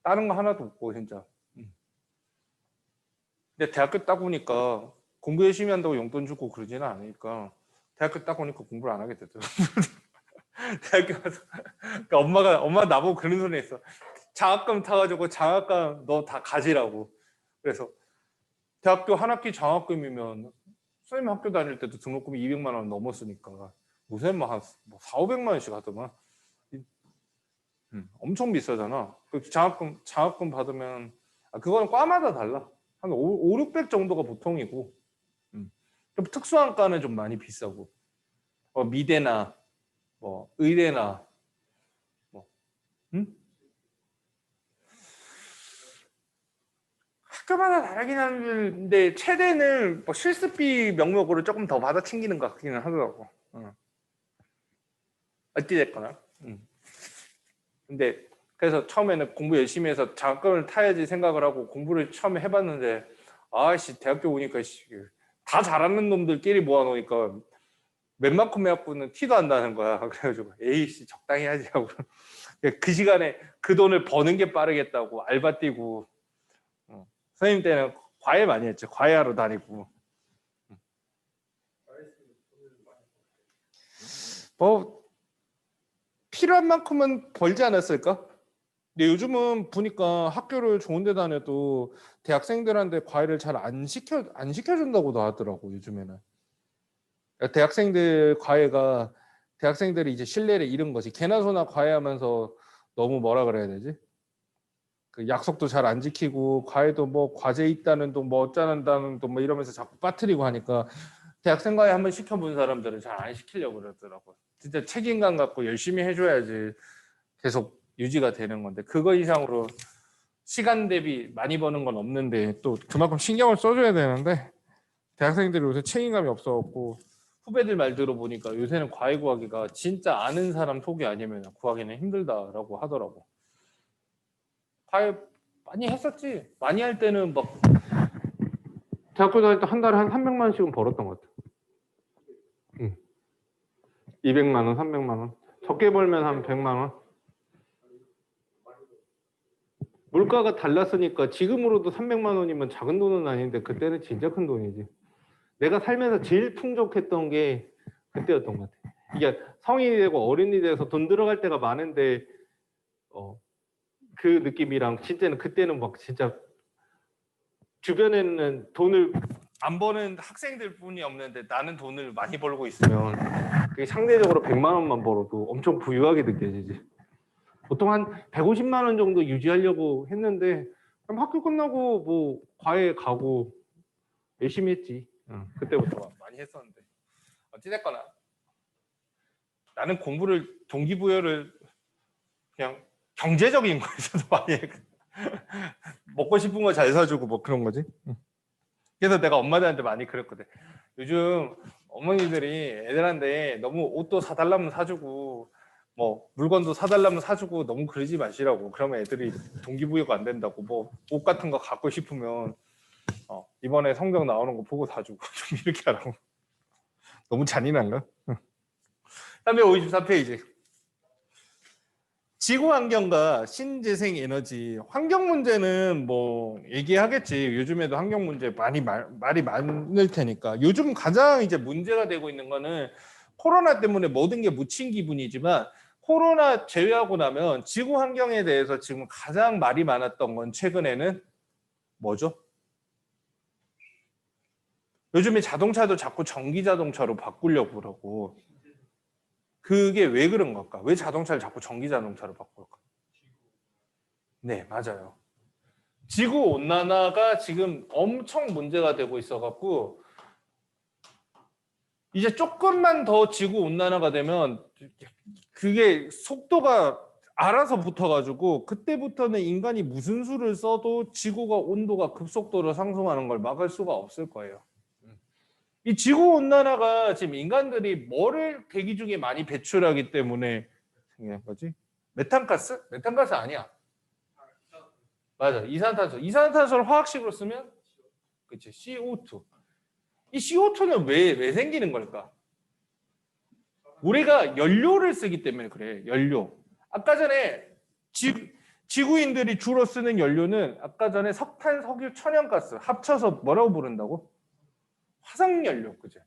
다른 거 하나도 없고 진짜. 근데 대학교 딱 오니까 공부 열심히 한다고 용돈 주고 그러지는 않으니까 대학교 딱 오니까 공부를 안 하게 되더라고요. 대학교 가서 그러니까 엄마 나보고 그런 소리 했어. 장학금 타가지고 장학금 너 다 가지라고. 그래서 대학교 한 학기 장학금이면 선생님 학교 다닐 때도 등록금이 200만 원 넘었으니까 무슨 한 4, 500만 원씩 하더만. 엄청 비싸잖아. 그 장학금 받으면 그거는 과마다 달라. 한 5, 600 정도가 보통이고 좀 특수한 과는 좀 많이 비싸고 미대나 뭐 의대나 뭐 학교마다 다르긴 하는데 최대는 뭐 실습비 명목으로 조금 더 받아 챙기는 것 같기는 하더라고. 어찌됐거나. 근데 그래서 처음에는 공부 열심히 해서 장학금을 타야지 생각을 하고 공부를 처음에 해봤는데 아씨 대학교 오니까 다 잘하는 놈들끼리 모아놓으니까 웬만큼 해갖고는 티도 안 나는 거야. 그래가지고 에이씨 적당히 하지 하고 그 시간에 그 돈을 버는 게 빠르겠다고 알바 뛰고 선생님 때는 과외 많이 했죠. 과외하러 다니고 뭐 필요한 만큼은 벌지 않았을까? 근데 요즘은 보니까 학교를 좋은 데 다녀도 대학생들한테 과외를 잘 안 시켜준다고도 하더라고 요즘에는. 그러니까 대학생들 과외가 대학생들이 이제 신뢰를 잃은 거지. 개나 소나 과외하면서 너무 뭐라 그래야 되지? 그 약속도 잘 안 지키고 과외도 뭐 과제 있다는 둥 뭐 어쩌는다는 둥 뭐 이러면서 자꾸 빠뜨리고 하니까 대학생 과외 한번 시켜본 사람들은 잘 안 시키려고 그러더라고요. 진짜 책임감 갖고 열심히 해줘야지 계속 유지가 되는 건데 그거 이상으로 시간 대비 많이 버는 건 없는데 또 그만큼 신경을 써줘야 되는데 대학생들이 요새 책임감이 없어갖고 후배들 말 들어보니까 요새는 과외 구하기가 진짜 아는 사람 속이 아니면 구하기는 힘들다라고 하더라고. 과외 많이 했었지. 많이 할 때는 막 대학교 다닐 때 한 달에 한 300만 원씩은 벌었던 것 같아. 응. 200만 원, 300만 원. 적게 벌면 한 100만 원. 물가가 달랐으니까 지금으로도 300만 원이면 작은 돈은 아닌데 그때는 진짜 큰 돈이지. 내가 살면서 제일 풍족했던 게 그때였던 것 같아. 이게 성인이 되고 어른이 돼서 돈 들어갈 때가 많은데 그 느낌이랑 진짜는 그때는 막 진짜 주변에는 돈을 안 버는 학생들 뿐이 없는데 나는 돈을 많이 벌고 있으면 그게 상대적으로 100만 원만 벌어도 엄청 부유하게 느껴지지. 보통 한 150만 원 정도 유지하려고 했는데 그럼 학교 끝나고 뭐 과외 가고 열심히 했지. 그때부터 많이 했었는데 어찌됐거나 나는 공부를 동기부여를 그냥 경제적인 거에서도 많이 해. 먹고 싶은 거 잘 사주고 뭐 그런 거지. 그래서 내가 엄마들한테 많이 그랬거든. 요즘 어머니들이 애들한테 너무 옷도 사달라면 사주고 뭐 물건도 사달라면 사주고 너무 그러지 마시라고. 그러면 애들이 동기부여가 안 된다고. 뭐 옷 같은 거 갖고 싶으면 이번에 성적 나오는 거 보고 사주고 좀 이렇게 하라고. 너무 잔인한가? 354페이지. 지구환경과 신재생에너지. 환경 문제는 뭐 얘기하겠지. 요즘에도 환경 문제 많이 말이 많을 테니까. 요즘 가장 이제 문제가 되고 있는 거는 코로나 때문에 모든 게 묻힌 기분이지만 코로나 제외하고 나면 지구 환경에 대해서 지금 가장 말이 많았던 건 최근에는 뭐죠? 요즘에 자동차도 자꾸 전기 자동차로 바꾸려고 그러고 그게 왜 그런 걸까? 왜 자동차를 자꾸 전기 자동차로 바꿀까? 네, 맞아요. 지구 온난화가 지금 엄청 문제가 되고 있어갖고 이제 조금만 더 지구 온난화가 되면 그게 속도가 알아서 붙어가지고 그때부터는 인간이 무슨 수를 써도 지구가 온도가 급속도로 상승하는 걸 막을 수가 없을 거예요. 이 지구 온난화가 지금 인간들이 뭐를 대기 중에 많이 배출하기 때문에 생기는 거지? 메탄가스? 메탄가스 아니야. 맞아. 이산화탄소. 이산화탄소를 화학식으로 쓰면 그치 CO2. 이 CO2는 왜 생기는 걸까? 우리가 연료를 쓰기 때문에 그래. 연료. 아까 전에 지구인들이 주로 쓰는 연료는 아까 전에 석탄, 석유, 천연가스 합쳐서 뭐라고 부른다고? 화석연료. 그죠?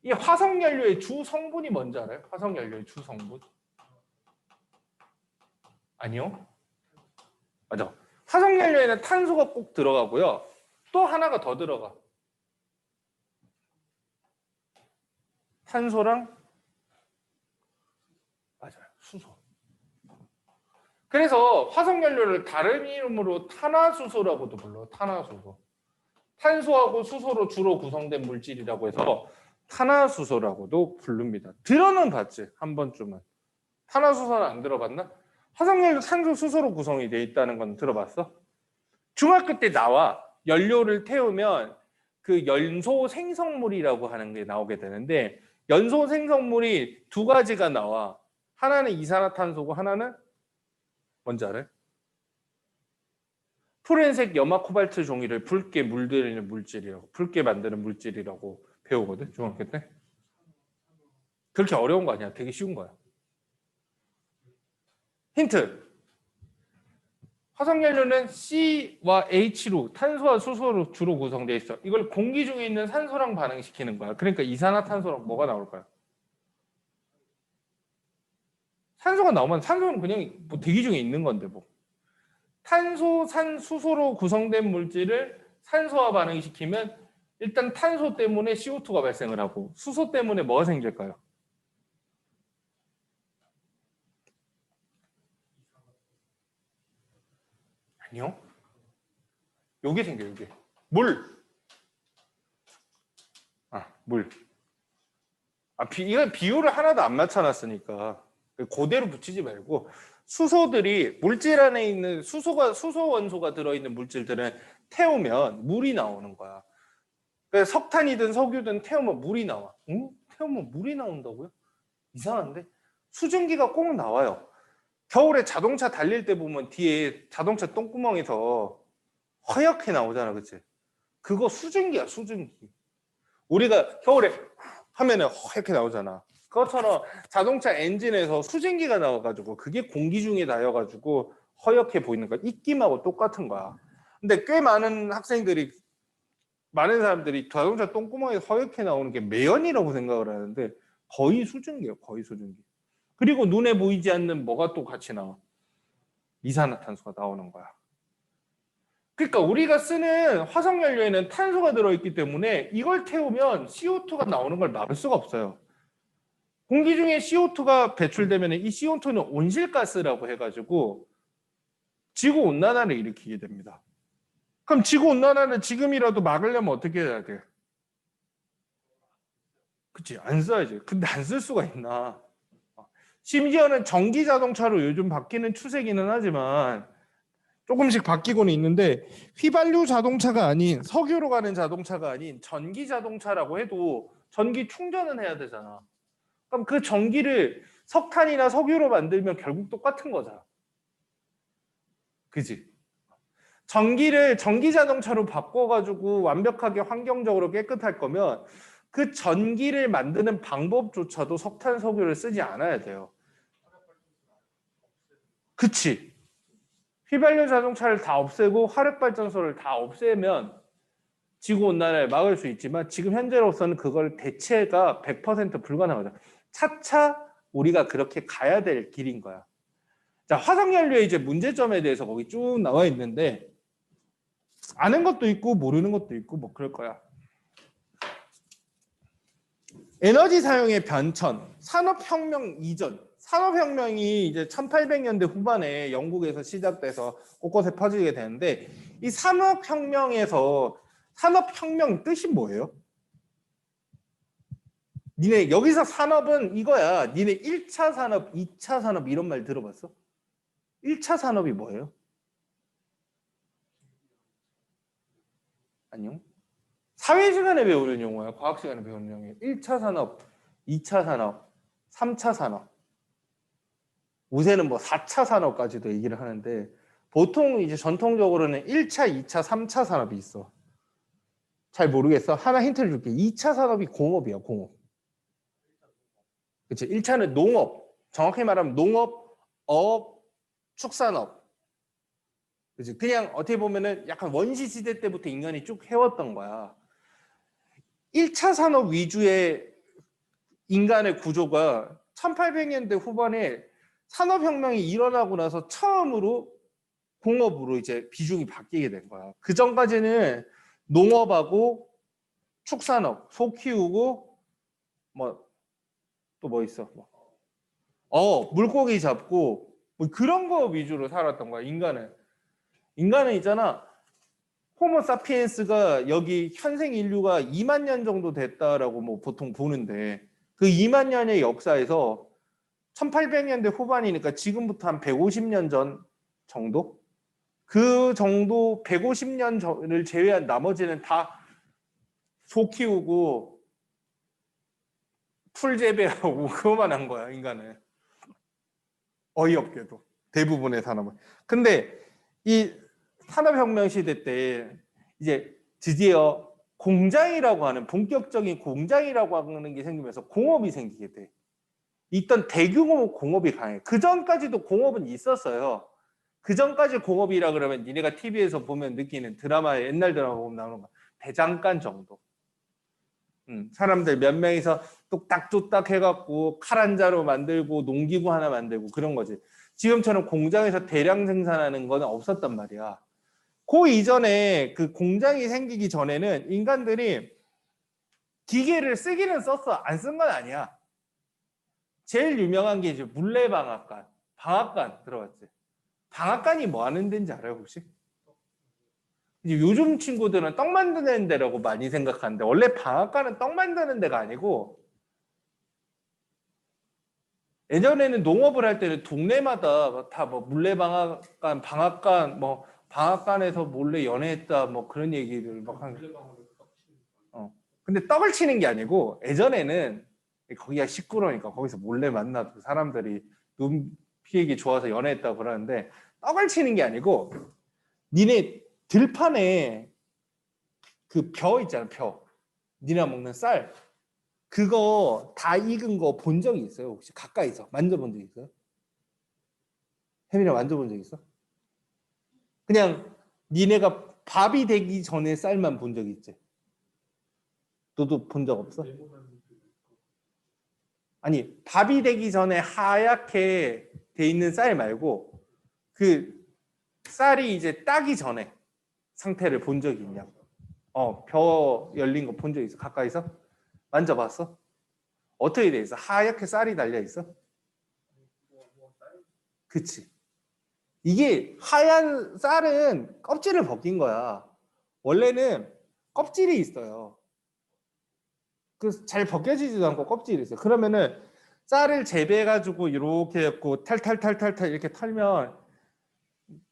이 화석연료의 주 성분이 뭔지 알아요? 화석연료의 주 성분? 아니요. 맞아. 화석연료에는 탄소가 꼭 들어가고요. 또 하나가 더 들어가. 탄소랑 맞아요. 수소. 그래서 화석연료를 다른 이름으로 탄화수소라고도 불러요. 탄화수소. 탄소하고 수소로 주로 구성된 물질이라고 해서 탄화수소라고도 부릅니다. 들어는 봤지 한 번쯤은. 탄화수소는 안 들어봤나? 화석연료 탄소 수소로 구성이 돼 있다는 건 들어봤어? 중학교 때 나와. 연료를 태우면 그 연소 생성물이라고 하는 게 나오게 되는데 연소 생성물이 두 가지가 나와. 하나는 이산화탄소고 하나는 뭔지 알아요? 푸른색 염화 코발트 종이를 붉게 물들이는 물질이라고, 붉게 만드는 물질이라고 배우거든, 중학교 때. 그렇게 어려운 거 아니야. 되게 쉬운 거야. 힌트. 화석연료는 C와 H로, 탄소와 수소로 주로 구성되어 있어. 이걸 공기 중에 있는 산소랑 반응시키는 거야. 그러니까 이산화탄소랑 뭐가 나올까요? 산소가 나오면 산소는 그냥 뭐 대기 중에 있는 건데 뭐. 탄소, 산, 수소로 구성된 물질을 산소와 반응시키면 일단 탄소 때문에 CO2가 발생을 하고 수소 때문에 뭐가 생길까요? 아니요. 요게 생겨요, 요게. 물. 물. 이건 비율을 하나도 안 맞춰놨으니까. 그대로 붙이지 말고 수소들이 물질 안에 있는 수소 원소가 들어있는 물질들은 태우면 물이 나오는 거야. 그래서 석탄이든 석유든 태우면 물이 나와. 응? 태우면 물이 나온다고요? 이상한데? 수증기가 꼭 나와요. 겨울에 자동차 달릴 때 보면 뒤에 자동차 똥구멍에서 허옇게 나오잖아, 그치? 그거 수증기야, 수증기. 우리가 겨울에 하면은 허옇게 나오잖아. 그것처럼 자동차 엔진에서 수증기가 나와가지고 그게 공기 중에 나여가지고 허옇게 보이는 거야. 입김하고 똑같은 거야. 근데 꽤 많은 사람들이 자동차 똥구멍에서 허옇게 나오는 게 매연이라고 생각을 하는데 거의 수증기예요, 거의 수증기. 그리고 눈에 보이지 않는 뭐가 또 같이 나와? 이산화탄소가 나오는 거야. 그러니까 우리가 쓰는 화석연료에는 탄소가 들어있기 때문에 이걸 태우면 CO2가 나오는 걸 막을 수가 없어요. 공기 중에 CO2가 배출되면 이 CO2는 온실가스라고 해가지고 지구온난화를 일으키게 됩니다. 그럼 지구온난화를 지금이라도 막으려면 어떻게 해야 돼? 그치, 안 써야지. 근데 안 쓸 수가 있나? 심지어는 전기 자동차로 요즘 바뀌는 추세기는 하지만 조금씩 바뀌고는 있는데 휘발유 자동차가 아닌 석유로 가는 자동차가 아닌 전기 자동차라고 해도 전기 충전은 해야 되잖아. 그럼 그 전기를 석탄이나 석유로 만들면 결국 똑같은 거잖아. 그지? 전기를 전기 자동차로 바꿔가지고 완벽하게 환경적으로 깨끗할 거면 그 전기를 만드는 방법조차도 석탄, 석유를 쓰지 않아야 돼요. 그치? 휘발유 자동차를 다 없애고 화력발전소를 다 없애면 지구온난화를 막을 수 있지만 지금 현재로서는 그걸 대체가 100% 불가능하죠. 차차 우리가 그렇게 가야 될 길인 거야. 자, 화석연료의 이제 문제점에 대해서 거기 쭉 나와 있는데 아는 것도 있고 모르는 것도 있고 뭐 그럴 거야. 에너지 사용의 변천, 산업혁명 이전. 산업혁명이 이제 1800년대 후반에 영국에서 시작돼서 곳곳에 퍼지게 되는데 이 산업혁명에서 산업혁명 뜻이 뭐예요? 니네 여기서 산업은 이거야. 니네 1차 산업, 2차 산업 이런 말 들어봤어? 1차 산업이 뭐예요? 아니요. 사회 시간에 배우는 용어야. 과학 시간에 배우는 용어야. 1차 산업, 2차 산업, 3차 산업. 요새는 뭐 4차 산업까지도 얘기를 하는데 보통 이제 전통적으로는 1차, 2차, 3차 산업이 있어. 잘 모르겠어. 하나 힌트를 줄게. 2차 산업이 공업이야, 공업. 그치? 1차는 농업. 정확히 말하면 농업, 어업, 축산업. 그치? 그냥 어떻게 보면은 약간 원시 시대 때부터 인간이 쭉 해왔던 거야. 1차 산업 위주의 인간의 구조가 1800년대 후반에 산업혁명이 일어나고 나서 처음으로 공업으로 이제 비중이 바뀌게 된 거야. 그 전까지는 농업하고 축산업, 소 키우고 뭐 또 뭐 있어? 물고기 잡고 뭐 그런 거 위주로 살았던 거야. 인간은 있잖아. 호모 사피엔스가 여기 현생 인류가 2만 년 정도 됐다라고 뭐 보통 보는데 그 2만 년의 역사에서 1800년대 후반이니까 지금부터 한 150년 전 정도? 그 정도 150년 전을 제외한 나머지는 다 소 키우고 풀 재배하고 그거만 한 거야, 인간은. 어이없게도. 대부분의 산업은. 근데 이 산업혁명 시대 때 이제 드디어 공장이라고 하는 본격적인 공장이라고 하는 게 생기면서 공업이 생기게 돼. 있던 대규모 공업이 강해. 그 전까지도 공업은 있었어요. 그 전까지 공업이라 그러면 니네가 TV에서 보면 느끼는 드라마, 옛날 드라마 보면 나오는 거 대장간 정도. 사람들 몇 명이서 뚝딱뚝딱 해갖고 칼 한 자루 만들고 농기구 하나 만들고 그런 거지. 지금처럼 공장에서 대량 생산하는 건 없었단 말이야. 그 이전에 그 공장이 생기기 전에는 인간들이 기계를 쓰기는 썼어. 안 쓴 건 아니야. 제일 유명한 게 이제 물레방앗간. 방앗간 들어봤지? 방앗간이 뭐 하는 데인지 알아요, 혹시? 이제 요즘 친구들은 떡 만드는 데라고 많이 생각하는데 원래 방앗간은 떡 만드는 데가 아니고 예전에는 농업을 할 때는 동네마다 다 뭐 물레방앗간, 방앗간, 뭐 방앗간에서 몰래 연애했다, 뭐 그런 얘기를 막 하는. 근데 떡을 치는 게 아니고 예전에는 거기가 시끄러우니까 거기서 몰래 만나도 사람들이 눈 피하기 좋아서 연애했다고 그러는데 떡을 치는 게 아니고 니네 들판에 그 벼 있잖아, 벼. 니네 먹는 쌀. 그거 다 익은 거 본 적이 있어요? 혹시 가까이서 만져본 적 있어요? 혜민아 만져본 적 있어? 그냥 니네가 밥이 되기 전에 쌀만 본 적 있지? 너도 본 적 없어? 아니 밥이 되기 전에 하얗게 돼 있는 쌀 말고 그 쌀이 이제 따기 전에 상태를 본 적이 있냐고. 벼 열린 거 본 적 있어? 가까이서? 만져봤어? 어떻게 돼 있어? 하얗게 쌀이 달려 있어? 그치. 이게 하얀 쌀은 껍질을 벗긴 거야. 원래는 껍질이 있어요. 그 잘 벗겨지지도 않고 껍질이 있어요. 그러면은 쌀을 재배해가지고 이렇게 해갖고 탈탈탈탈탈 이렇게 털면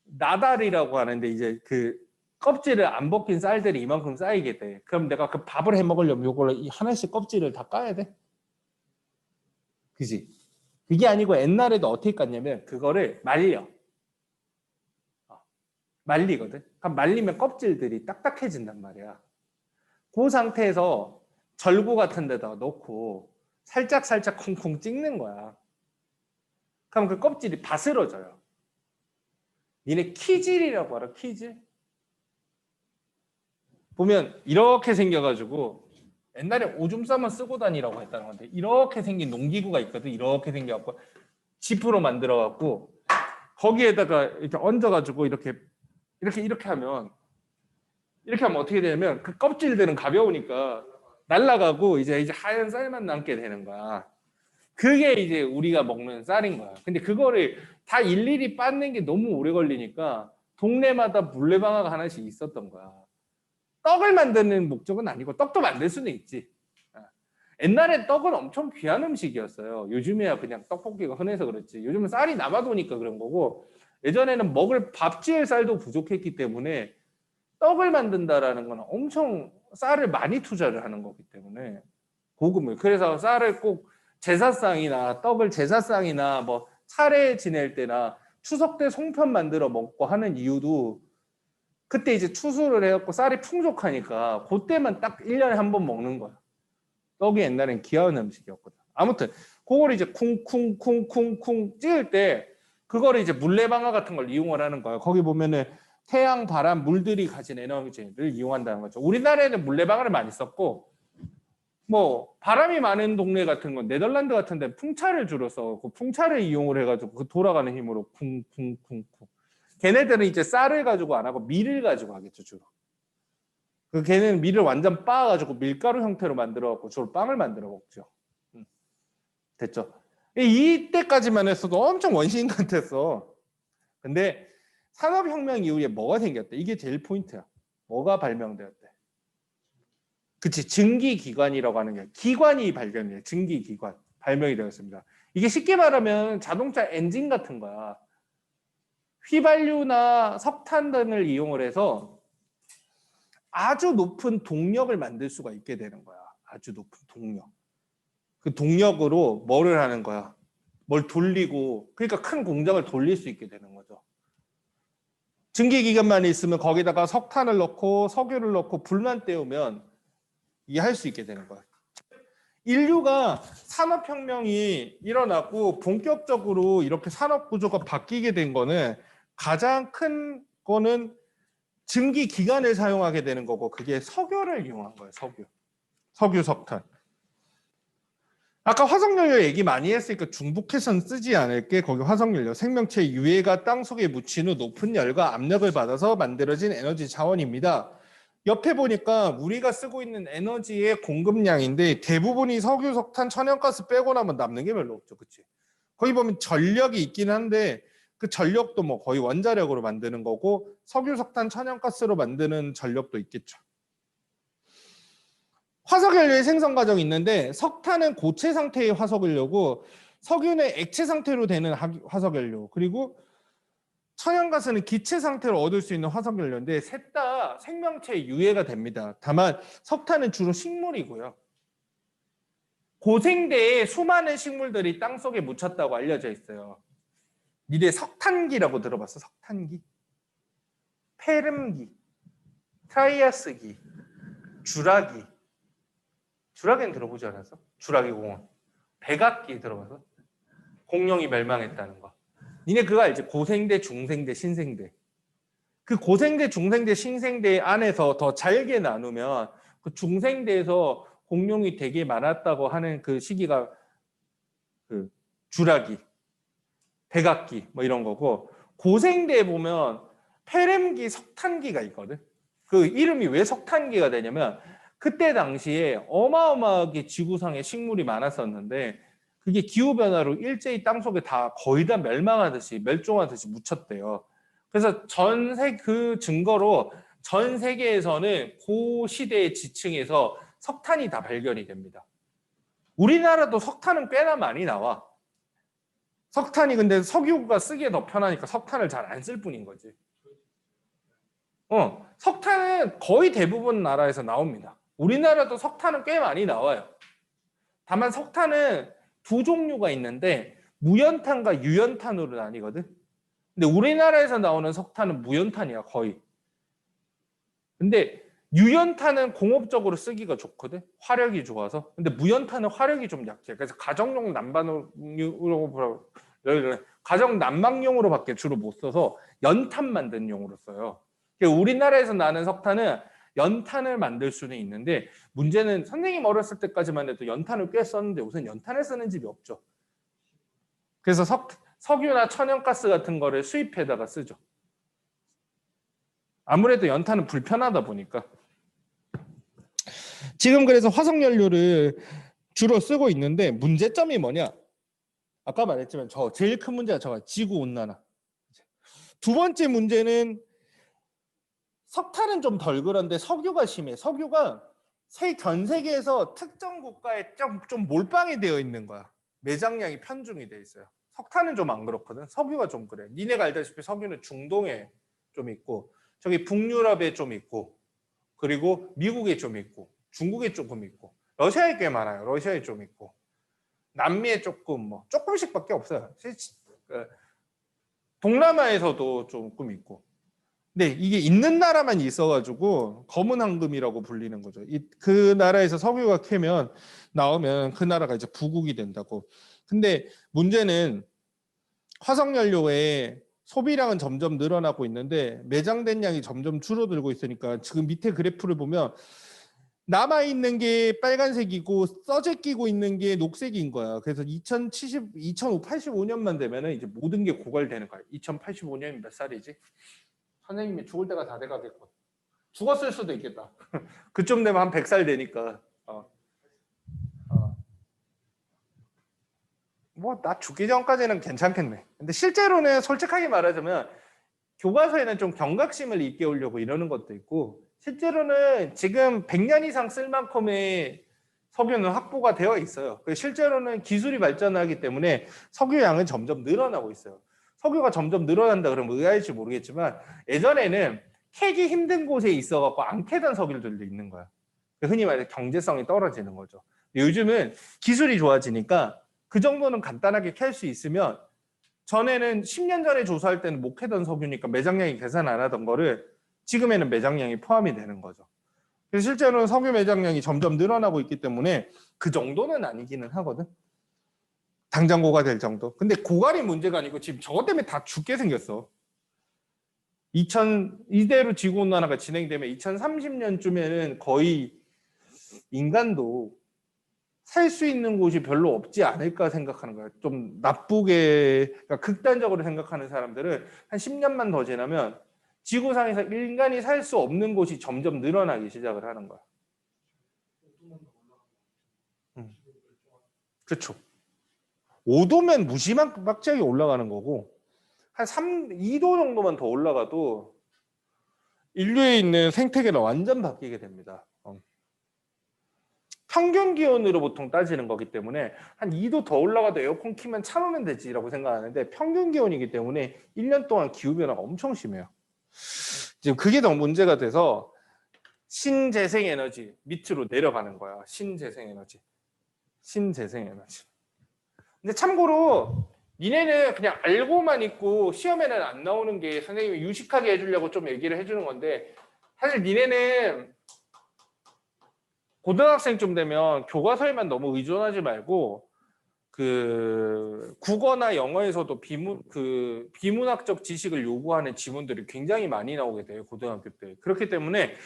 나달이라고 하는데 이제 그 껍질을 안 벗긴 쌀들이 이만큼 쌓이게 돼. 그럼 내가 그 밥을 해 먹으려면 요걸 하나씩 껍질을 다 까야 돼. 그지? 그게 아니고 옛날에도 어떻게 깠냐면 그거를 말려. 말리거든. 그럼 말리면 껍질들이 딱딱해진단 말이야. 그 상태에서 절구 같은 데다가 넣고 살짝 쿵쿵 찍는 거야. 그럼 그 껍질이 바스러져요. 니네 키질이라고 알아? 키질? 보면 이렇게 생겨가지고 옛날에 오줌 싸면 쓰고 다니라고 했다는 건데 이렇게 생긴 농기구가 있거든. 이렇게 생겨갖고 지프로 만들어갖고 거기에다가 이렇게 얹어가지고 이렇게 하면 어떻게 되냐면 그 껍질들은 가벼우니까 날아가고 이제 하얀 쌀만 남게 되는 거야. 그게 이제 우리가 먹는 쌀인 거야. 근데 그거를 다 일일이 빻는 게 너무 오래 걸리니까 동네마다 물레방아가 하나씩 있었던 거야. 떡을 만드는 목적은 아니고 떡도 만들 수는 있지. 옛날에 떡은 엄청 귀한 음식이었어요. 요즘에야 그냥 떡볶이가 흔해서 그렇지. 요즘은 쌀이 남아도니까 그런 거고 예전에는 먹을 밥 지을 쌀도 부족했기 때문에 떡을 만든다라는 건 엄청 쌀을 많이 투자를 하는 거기 때문에 고급물. 그래서 쌀을 꼭 제사상이나 떡을 제사상이나 뭐 차례 지낼 때나 추석 때 송편 만들어 먹고 하는 이유도 그때 이제 추수를 해갖고 쌀이 풍족하니까 그때만 딱 1년에 한 번 먹는 거야. 떡이 옛날엔 귀한 음식이었거든. 아무튼 그걸 이제 쿵쿵쿵쿵쿵 찍을 때 그거를 이제 물레방아 같은 걸 이용을 하는 거야. 거기 보면은 태양, 바람, 물들이 가진 에너지를 이용한다는 거죠. 우리나라에는 물레방아를 많이 썼고 뭐 바람이 많은 동네 같은 건 네덜란드 같은 데 풍차를 주로 써고 풍차를 이용을 해가지고 그 돌아가는 힘으로 쿵쿵쿵쿵. 걔네들은 이제 쌀을 가지고 안 하고 밀을 가지고 하겠죠 주로. 그 걔네는 밀을 완전 빻아가지고 밀가루 형태로 만들어갖고 주로 빵을 만들어 먹죠. 됐죠? 이때까지만 했어도 엄청 원시인 같았어. 근데 산업혁명 이후에 뭐가 생겼대? 이게 제일 포인트야. 뭐가 발명되었대? 그치, 증기기관이라고 하는 게 기관이 발견이에요. 증기기관 발명이 되었습니다. 이게 쉽게 말하면 자동차 엔진 같은 거야. 휘발유나 석탄 등을 이용을 해서 아주 높은 동력을 만들 수가 있게 되는 거야. 아주 높은 동력. 그 동력으로 뭐를 하는 거야? 뭘 돌리고, 그러니까 큰 공장을 돌릴 수 있게 되는 거죠. 증기기관만 있으면 거기다가 석탄을 넣고 석유를 넣고 불만 떼우면 이게 할 수 있게 되는 거야. 인류가 산업혁명이 일어나고 본격적으로 이렇게 산업구조가 바뀌게 된 거는 가장 큰 거는 증기기관을 사용하게 되는 거고 그게 석유를 이용한 거예요. 석유, 석탄. 아까 화석연료 얘기 많이 했으니까 중복해서는 쓰지 않을게. 거기 화석연료, 생명체 유해가 땅속에 묻힌 후 높은 열과 압력을 받아서 만들어진 에너지 자원입니다. 옆에 보니까 우리가 쓰고 있는 에너지의 공급량인데 대부분이 석유, 석탄, 천연가스 빼고 나면 남는 게 별로 없죠. 그치? 거기 보면 전력이 있긴 한데 그 전력도 뭐 거의 원자력으로 만드는 거고 석유, 석탄, 천연가스로 만드는 전력도 있겠죠. 화석연료의 생성 과정이 있는데 석탄은 고체 상태의 화석연료고 석유는 액체 상태로 되는 화석연료, 그리고 천연가스는 기체 상태로 얻을 수 있는 화석연료인데 셋 다 생명체에 유해가 됩니다. 다만 석탄은 주로 식물이고요. 고생대에 수많은 식물들이 땅속에 묻혔다고 알려져 있어요. 미래 석탄기라고 들어봤어? 석탄기? 페름기, 트라이아스기, 주라기. 주라기는 들어보지 않았어? 주라기 공원. 백악기 들어봐서? 공룡이 멸망했다는 거. 니네 그거 알지? 고생대, 중생대, 신생대. 그 고생대, 중생대, 신생대 안에서 더 잘게 나누면 그 중생대에서 공룡이 되게 많았다고 하는 그 시기가 그 주라기, 백악기 뭐 이런 거고, 고생대에 보면 페렘기, 석탄기가 있거든. 그 이름이 왜 석탄기가 되냐면 그때 당시에 어마어마하게 지구상에 식물이 많았었는데 그게 기후변화로 일제히 땅속에 다 거의 다 멸망하듯이 멸종하듯이 묻혔대요. 그래서 그 증거로 전 세계에서는 그 시대의 지층에서 석탄이 다 발견이 됩니다. 우리나라도 석탄은 꽤나 많이 나와. 석탄이 근데 석유가 쓰기에 더 편하니까 석탄을 잘 안 쓸 뿐인 거지. 석탄은 거의 대부분 나라에서 나옵니다. 우리나라도 석탄은 꽤 많이 나와요. 다만 석탄은 두 종류가 있는데 무연탄과 유연탄으로 나뉘거든. 근데 우리나라에서 나오는 석탄은 무연탄이야, 거의. 근데 유연탄은 공업적으로 쓰기가 좋거든. 화력이 좋아서. 근데 무연탄은 화력이 좀 약해. 그래서 가정용 난방용으로밖에 주로 못 써서 연탄 만드는 용으로 써요. 우리나라에서 나는 석탄은 연탄을 만들 수는 있는데 문제는 선생님 어렸을 때까지만 해도 연탄을 꽤 썼는데 우선 연탄을 쓰는 집이 없죠. 그래서 석유나 천연가스 같은 거를 수입해다가 쓰죠. 아무래도 연탄은 불편하다 보니까. 지금 그래서 화석연료를 주로 쓰고 있는데 문제점이 뭐냐? 아까 말했지만 제일 큰 문제가 저거 지구온난화. 두 번째 문제는 석탄은 좀 덜 그런데 석유가 심해. 석유가 전 세계에서 특정 국가에 좀 몰빵이 되어 있는 거야. 매장량이 편중이 돼 있어요. 석탄은 좀 안 그렇거든. 석유가 좀 그래. 니네가 알다시피 석유는 중동에 좀 있고 저기 북유럽에 좀 있고 그리고 미국에 좀 있고 중국에 조금 있고 러시아에 꽤 많아요. 러시아에 좀 있고 남미에 조금씩밖에 없어요. 동남아에서도 조금 있고. 근데 이게 있는 나라만 있어가지고 검은 황금이라고 불리는 거죠. 그 나라에서 석유가 나오면 그 나라가 이제 부국이 된다고. 근데 문제는 화석연료의 소비량은 점점 늘어나고 있는데 매장된 양이 점점 줄어들고 있으니까 지금 밑에 그래프를 보면 남아있는 게 빨간색이고 써제 끼고 있는 게 녹색인 거야. 그래서 2085년만 되면은 이제 모든 게 고갈되는 거야. 2085년이 몇 살이지? 선생님이 죽을 때가 다 돼가겠고 죽었을 수도 있겠다. 그쯤 되면 한 100살 되니까 뭐 나 죽기 전까지는 괜찮겠네. 근데 실제로는 솔직하게 말하자면 교과서에는 좀 경각심을 일깨우려고 이러는 것도 있고 실제로는 지금 100년 이상 쓸 만큼의 석유는 확보가 되어 있어요. 실제로는 기술이 발전하기 때문에 석유 양은 점점 늘어나고 있어요. 석유가 점점 늘어난다 그러면 의아할지 모르겠지만 예전에는 캐기 힘든 곳에 있어갖고 안 캐던 석유들도 있는 거야. 흔히 말해서 경제성이 떨어지는 거죠. 요즘은 기술이 좋아지니까 그 정도는 간단하게 캘 수 있으면 전에는 10년 전에 조사할 때는 못 캐던 석유니까 매장량이 계산 안 하던 거를 지금에는 매장량이 포함이 되는 거죠. 그래서 실제로는 석유 매장량이 점점 늘어나고 있기 때문에 그 정도는 아니기는 하거든. 당장 고갈될 정도. 근데 고갈이 문제가 아니고 지금 저것 때문에 다 죽게 생겼어. 이대로 지구온난화가 진행되면 2030년쯤에는 거의 인간도 살 수 있는 곳이 별로 없지 않을까 생각하는 거야. 좀 나쁘게, 그러니까 극단적으로 생각하는 사람들은 한 10년만 더 지나면 지구상에서 인간이 살 수 없는 곳이 점점 늘어나기 시작을 하는 거야. 그렇죠. 5도면 무지막지하게 올라가는 거고 한 2도 정도만 더 올라가도 인류에 있는 생태계가 완전 바뀌게 됩니다. 평균 기온으로 보통 따지는 거기 때문에 한 2도 더 올라가도 에어컨 키면 참으면 되지라고 생각하는데 평균 기온이기 때문에 1년 동안 기후변화가 엄청 심해요. 지금 그게 더 문제가 돼서 신재생에너지 밑으로 내려가는 거야. 신재생에너지. 신재생에너지. 근데 참고로 니네는 그냥 알고만 있고 시험에는 안 나오는 게 선생님이 유식하게 해주려고 좀 얘기를 해주는 건데 사실 니네는 고등학생쯤 되면 교과서에만 너무 의존하지 말고 그 국어나 영어에서도 비문학적 지식을 요구하는 지문들이 굉장히 많이 나오게 돼요. 고등학교 때. 그렇기 때문에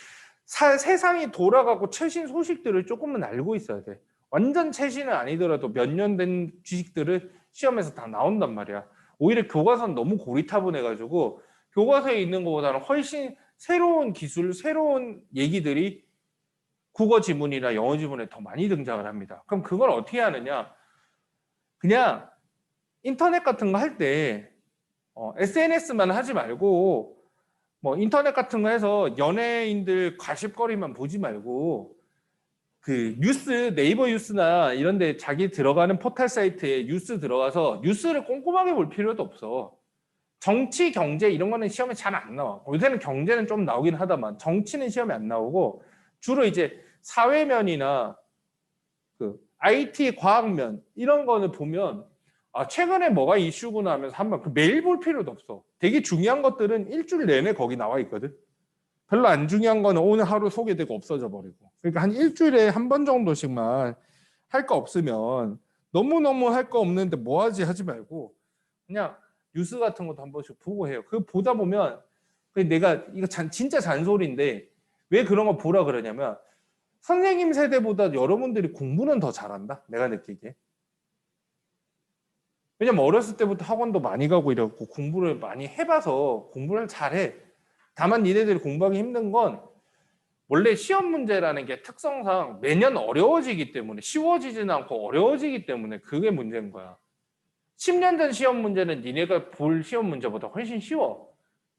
세상이 돌아가고 최신 소식들을 조금은 알고 있어야 돼. 완전 최신은 아니더라도 몇 년 된 지식들을 시험에서 다 나온단 말이야. 오히려 교과서는 너무 고리타분해가지고 교과서에 있는 것보다는 훨씬 새로운 기술, 새로운 얘기들이 국어 지문이나 영어 지문에 더 많이 등장을 합니다. 그럼 그걸 어떻게 하느냐? 그냥 인터넷 같은 거 할 때 SNS만 하지 말고 뭐 인터넷 같은 거 해서 연예인들 가십거리만 보지 말고 그 뉴스 네이버 뉴스나 이런 데 자기 들어가는 포털 사이트에 뉴스 들어가서 뉴스를 꼼꼼하게 볼 필요도 없어. 정치, 경제 이런 거는 시험에 잘 안 나와. 요새는 경제는 좀 나오긴 하다만 정치는 시험에 안 나오고 주로 이제 사회면이나 그 IT 과학면 이런 거는 보면 아 최근에 뭐가 이슈구나 하면서 한번 그 매일 볼 필요도 없어. 되게 중요한 것들은 일주일 내내 거기 나와 있거든. 별로 안 중요한 거는 오늘 하루 소개되고 없어져 버리고. 그러니까 한 일주일에 한 번 정도씩만 할 거 없으면 너무너무 할 거 없는데 뭐 하지 하지 말고 그냥 뉴스 같은 것도 한 번씩 보고 해요. 그거 보다 보면 내가 이거 진짜 잔소리인데 왜 그런 거 보라 그러냐면 선생님 세대보다 여러분들이 공부는 더 잘한다. 내가 느끼기에. 왜냐면 어렸을 때부터 학원도 많이 가고 이랬고 공부를 많이 해봐서 공부를 잘해. 다만 니네들이 공부하기 힘든 건 원래 시험 문제라는 게 특성상 매년 어려워지기 때문에 쉬워지지는 않고 어려워지기 때문에 그게 문제인 거야. 10년 전 시험 문제는 니네가 볼 시험 문제보다 훨씬 쉬워.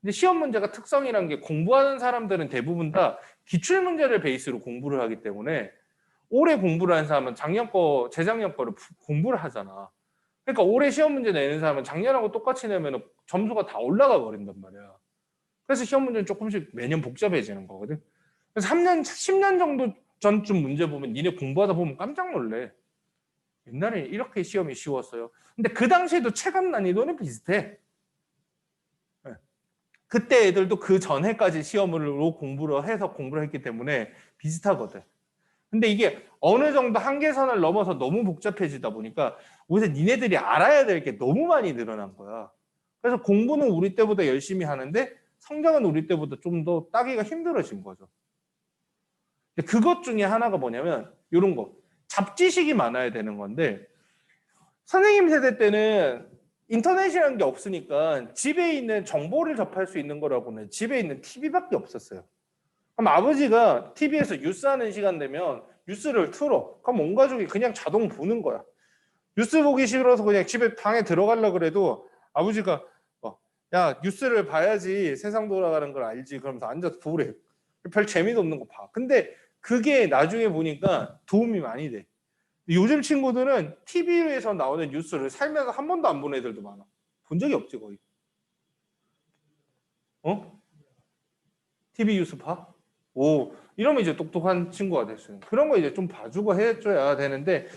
근데 시험 문제가 특성이란 게 공부하는 사람들은 대부분 다 기출 문제를 베이스로 공부를 하기 때문에 올해 공부를 한 사람은 작년 거, 재작년 거를 공부를 하잖아. 그러니까 올해 시험 문제 내는 사람은 작년하고 똑같이 내면 점수가 다 올라가 버린단 말이야. 그래서 시험 문제는 조금씩 매년 복잡해지는 거거든. 그래서 3년, 10년 정도 전쯤 문제 보면 니네 공부하다 보면 깜짝 놀래. 옛날에 이렇게 시험이 쉬웠어요. 근데 그 당시에도 체감 난이도는 비슷해. 그때 애들도 그 전해까지 시험으로 공부를 해서 공부를 했기 때문에 비슷하거든. 근데 이게 어느 정도 한계선을 넘어서 너무 복잡해지다 보니까 오히려 니네들이 알아야 될 게 너무 많이 늘어난 거야. 그래서 공부는 우리 때보다 열심히 하는데 성적은 우리 때보다 좀 더 따기가 힘들어진 거죠. 그것 중에 하나가 뭐냐면 이런 거. 잡지식이 많아야 되는 건데 선생님 세대 때는 인터넷이라는 게 없으니까 집에 있는 정보를 접할 수 있는 거라고는 집에 있는 TV밖에 없었어요. 그럼 아버지가 TV에서 뉴스 하는 시간 되면 뉴스를 틀어. 그럼 온 가족이 그냥 자동 보는 거야. 뉴스 보기 싫어서 그냥 집에 방에 들어가려고 그래도 아버지가 야 뉴스를 봐야지 세상 돌아가는 걸 알지 그러면서 앉아서 보래. 별 재미도 없는 거 봐. 근데 그게 나중에 보니까 도움이 많이 돼. 요즘 친구들은 TV에서 나오는 뉴스를 살면서 한 번도 안 본 애들도 많아. 본 적이 없지 거의. TV 뉴스 봐? 오, 이러면 이제 똑똑한 친구가 됐어요. 그런 거 이제 좀 봐주고 해줘야 되는데,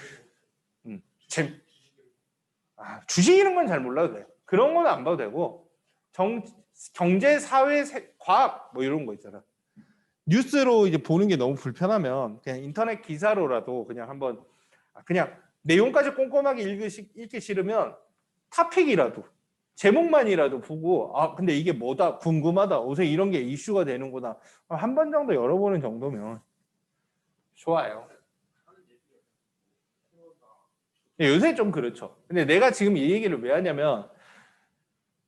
주식 이런 건 잘 몰라도 돼. 그런 거는 안 봐도 되고, 경제, 사회, 과학 뭐 이런 거 있잖아. 뉴스로 이제 보는 게 너무 불편하면 그냥 인터넷 기사로라도 그냥 한번 그냥 내용까지 꼼꼼하게 읽기 싫으면 토픽이라도 제목만이라도 보고 근데 이게 뭐다 궁금하다 요새 이런 게 이슈가 되는구나 한 번 정도 열어보는 정도면 좋아요. 요새 좀 그렇죠. 근데 내가 지금 이 얘기를 왜 하냐면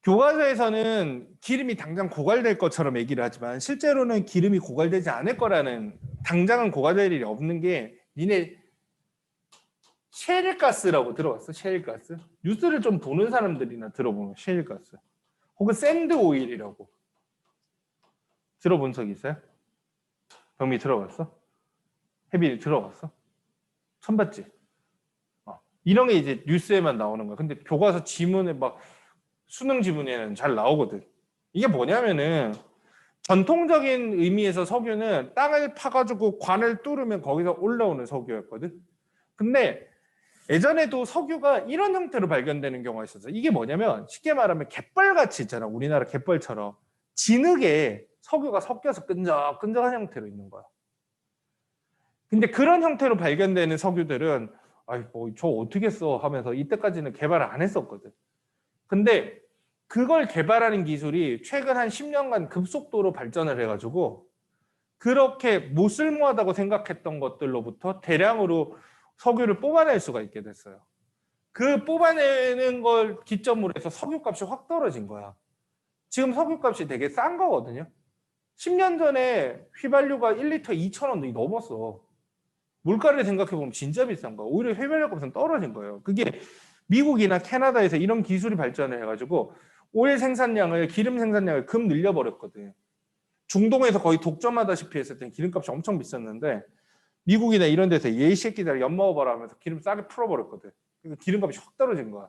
교과서에서는 기름이 당장 고갈될 것처럼 얘기를 하지만 실제로는 기름이 고갈되지 않을 거라는 당장은 고갈될 일이 없는 게 니네 셰일가스라고 들어봤어? 셰일가스? 뉴스를 좀 보는 사람들이나 들어보면 셰일가스 혹은 샌드 오일이라고 들어본 적 있어요? 병미 들어봤어? 혜빈이 들어봤어? 처음 봤지? 이런 게 이제 뉴스에만 나오는 거야. 근데 교과서 지문에 막 수능 지문에는 잘 나오거든. 이게 뭐냐면은 전통적인 의미에서 석유는 땅을 파가지고 관을 뚫으면 거기서 올라오는 석유였거든. 근데 예전에도 석유가 이런 형태로 발견되는 경우가 있었어. 이게 뭐냐면 쉽게 말하면 갯벌같이 있잖아. 우리나라 갯벌처럼 진흙에 석유가 섞여서 끈적끈적한 형태로 있는 거야. 근데 그런 형태로 발견되는 석유들은 아이 저 어떻게 써 하면서 이때까지는 개발을 안 했었거든. 근데 그걸 개발하는 기술이 최근 한 10년간 급속도로 발전을 해가지고 그렇게 무쓸모하다고 생각했던 것들로부터 대량으로 석유를 뽑아낼 수가 있게 됐어요. 그 뽑아내는 걸 기점으로 해서 석유값이 확 떨어진 거야. 지금 석유값이 되게 싼 거거든요. 10년 전에 휘발유가 1리터 2,000원이 넘었어. 물가를 생각해보면 진짜 비싼 거야. 오히려 휘발유 값은 떨어진 거예요. 그게 미국이나 캐나다에서 이런 기술이 발전을 해가지고 오일 생산량을, 기름 생산량을 급 늘려버렸거든. 중동에서 거의 독점하다시피 했을 때 기름값이 엄청 비쌌는데 미국이나 이런 데서 얘 새끼들 엿먹어봐라 하면서 기름 싸게 풀어버렸거든. 그러니까 기름값이 확 떨어진 거야.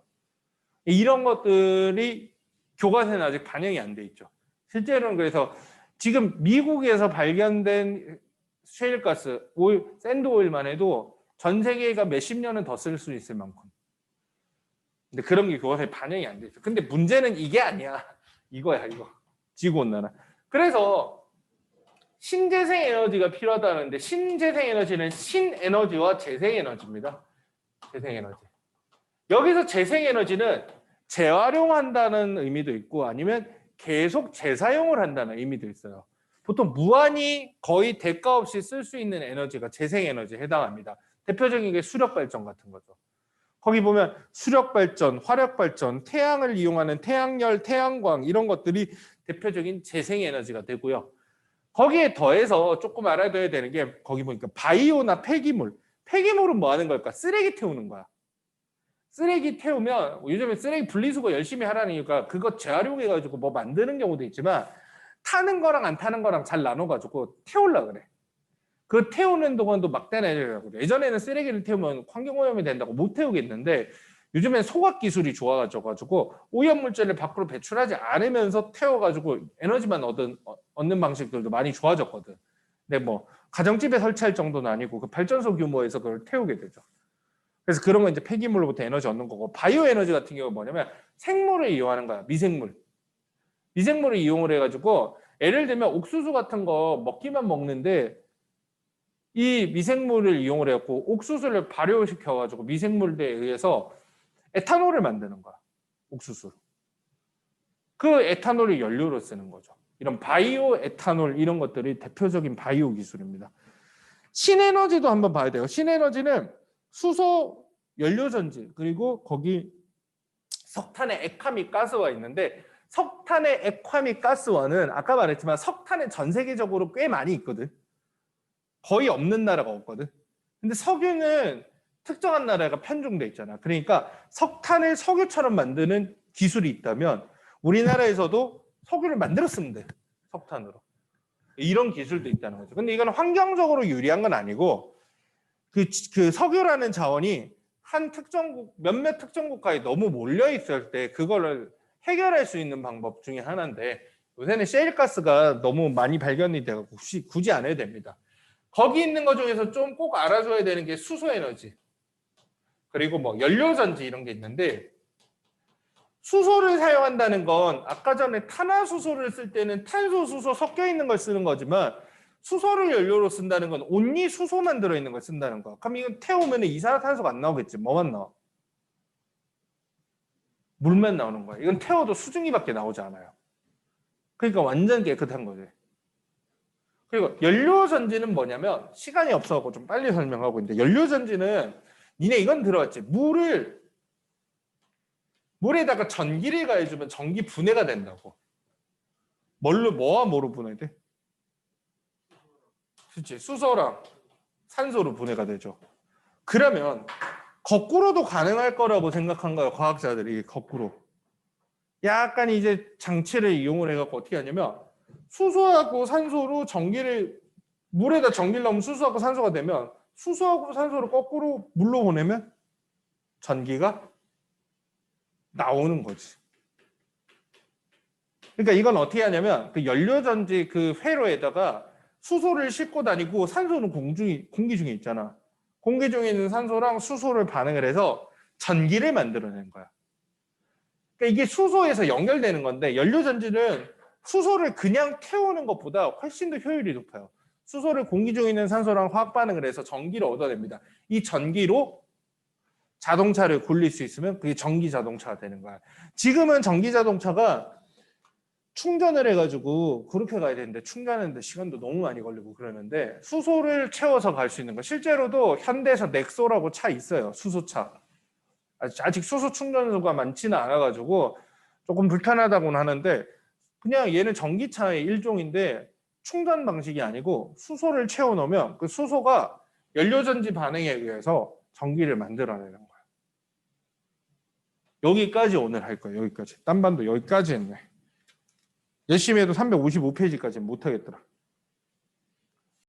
이런 것들이 교과서에는 아직 반영이 안 돼 있죠. 실제로는 그래서 지금 미국에서 발견된 셰일가스, 오일, 샌드 오일만 해도 전 세계가 몇십 년은 더 쓸 수 있을 만큼. 근데 그런 게 교과서에 반영이 안 돼 있어. 근데 문제는 이게 아니야. 이거야, 이거. 지구온난화. 그래서 신재생 에너지가 필요하다는데 신재생 에너지는 신에너지와 재생에너지입니다. 재생에너지. 여기서 재생에너지는 재활용한다는 의미도 있고 아니면 계속 재사용을 한다는 의미도 있어요. 보통 무한히 거의 대가 없이 쓸 수 있는 에너지가 재생에너지에 해당합니다. 대표적인 게 수력발전 같은 거죠. 거기 보면 수력발전, 화력발전, 태양을 이용하는 태양열, 태양광 이런 것들이 대표적인 재생에너지가 되고요. 거기에 더해서 조금 알아둬야 되는 게 거기 보니까 바이오나 폐기물. 폐기물은 뭐 하는 걸까? 쓰레기 태우는 거야. 쓰레기 태우면 요즘에 쓰레기 분리수거 열심히 하라는 이유가 그거 재활용해가지고 뭐 만드는 경우도 있지만 타는 거랑 안 타는 거랑 잘 나눠가지고 태우려고 그래. 그 태우는 동안도 막대한 에너지라고 그래. 예전에는 쓰레기를 태우면 환경오염이 된다고 못 태우겠는데 요즘엔 소각 기술이 좋아져가지고 오염물질을 밖으로 배출하지 않으면서 태워가지고 에너지만 얻는 방식들도 많이 좋아졌거든. 근데 뭐 가정집에 설치할 정도는 아니고 그 발전소 규모에서 그걸 태우게 되죠. 그래서 그런 건 이제 폐기물로부터 에너지 얻는 거고 바이오 에너지 같은 경우는 뭐냐면 생물을 이용하는 거야. 미생물. 미생물을 이용을 해가지고 예를 들면 옥수수 같은 거 먹기만 먹는데 이 미생물을 이용을 해갖고 옥수수를 발효시켜가지고 미생물에 의해서 에탄올을 만드는 거야. 옥수수. 그 에탄올을 연료로 쓰는 거죠. 이런 바이오 에탄올 이런 것들이 대표적인 바이오 기술입니다. 신에너지도 한번 봐야 돼요. 신에너지는 수소 연료전지 그리고 거기 석탄의 액화미 가스와 있는데 석탄의 액화미 가스와는 아까 말했지만 석탄은 전 세계적으로 꽤 많이 있거든. 거의 없는 나라가 없거든. 근데 석유는 특정한 나라가 편중돼 있잖아. 그러니까 석탄을 석유처럼 만드는 기술이 있다면 우리나라에서도 석유를 만들었으면 돼. 석탄으로. 이런 기술도 있다는 거죠. 근데 이건 환경적으로 유리한 건 아니고 그 석유라는 자원이 한 특정국, 몇몇 특정 국가에 너무 몰려 있을 때 그거를 해결할 수 있는 방법 중에 하나인데 요새는 셰일가스가 너무 많이 발견이 돼서 굳이 안 해도 됩니다. 거기 있는 것 중에서 좀 꼭 알아줘야 되는 게 수소에너지 그리고 뭐 연료전지 이런 게 있는데 수소를 사용한다는 건 아까 전에 탄화수소를 쓸 때는 탄소, 수소 섞여 있는 걸 쓰는 거지만 수소를 연료로 쓴다는 건 온리 수소만 들어있는 걸 쓴다는 거야. 그럼 이건 태우면 이산화탄소가 안 나오겠지. 뭐만 나와? 물만 나오는 거야. 이건 태워도 수증기밖에 나오지 않아요. 그러니까 완전 깨끗한 거지. 그리고 연료전지는 뭐냐면 시간이 없어서 좀 빨리 설명하고 있는데 연료전지는 니네 이건 들어왔지. 물에다가 전기를 가해주면 전기 분해가 된다고. 뭐와 뭐로 분해돼? 그렇지. 수소랑 산소로 분해가 되죠. 그러면 거꾸로도 가능할 거라고 생각한 거예요. 과학자들이 거꾸로. 약간 이제 장치를 이용을 해갖고 어떻게 하냐면 수소하고 산소로 물에다 전기를 넣으면 수소하고 산소가 되면 수소하고 산소를 거꾸로 물로 보내면 전기가 나오는 거지. 그러니까 이건 어떻게 하냐면 그 연료전지 그 회로에다가 수소를 싣고 다니고 산소는 공기 중에 있잖아. 공기 중에 있는 산소랑 수소를 반응을 해서 전기를 만들어내는 거야. 그러니까 이게 수소에서 연결되는 건데 연료전지는 수소를 그냥 태우는 것보다 훨씬 더 효율이 높아요. 수소를 공기 중에 있는 산소랑 화학 반응을 해서 전기를 얻어냅니다. 이 전기로 자동차를 굴릴 수 있으면 그게 전기 자동차가 되는 거야. 지금은 전기 자동차가 충전을 해가지고 그렇게 가야 되는데 충전하는데 시간도 너무 많이 걸리고 그러는데 수소를 채워서 갈 수 있는 거. 실제로도 현대에서 넥소라고 차 있어요. 수소차. 아직 수소 충전소가 많지는 않아가지고 조금 불편하다고는 하는데 그냥 얘는 전기차의 일종인데 충전 방식이 아니고 수소를 채워 넣으면 그 수소가 연료전지 반응에 의해서 전기를 만들어내는 거야. 여기까지 오늘 할 거예요. 여기까지. 딴반도 여기까지 했네. 열심히 해도 355페이지까지는 못하겠더라.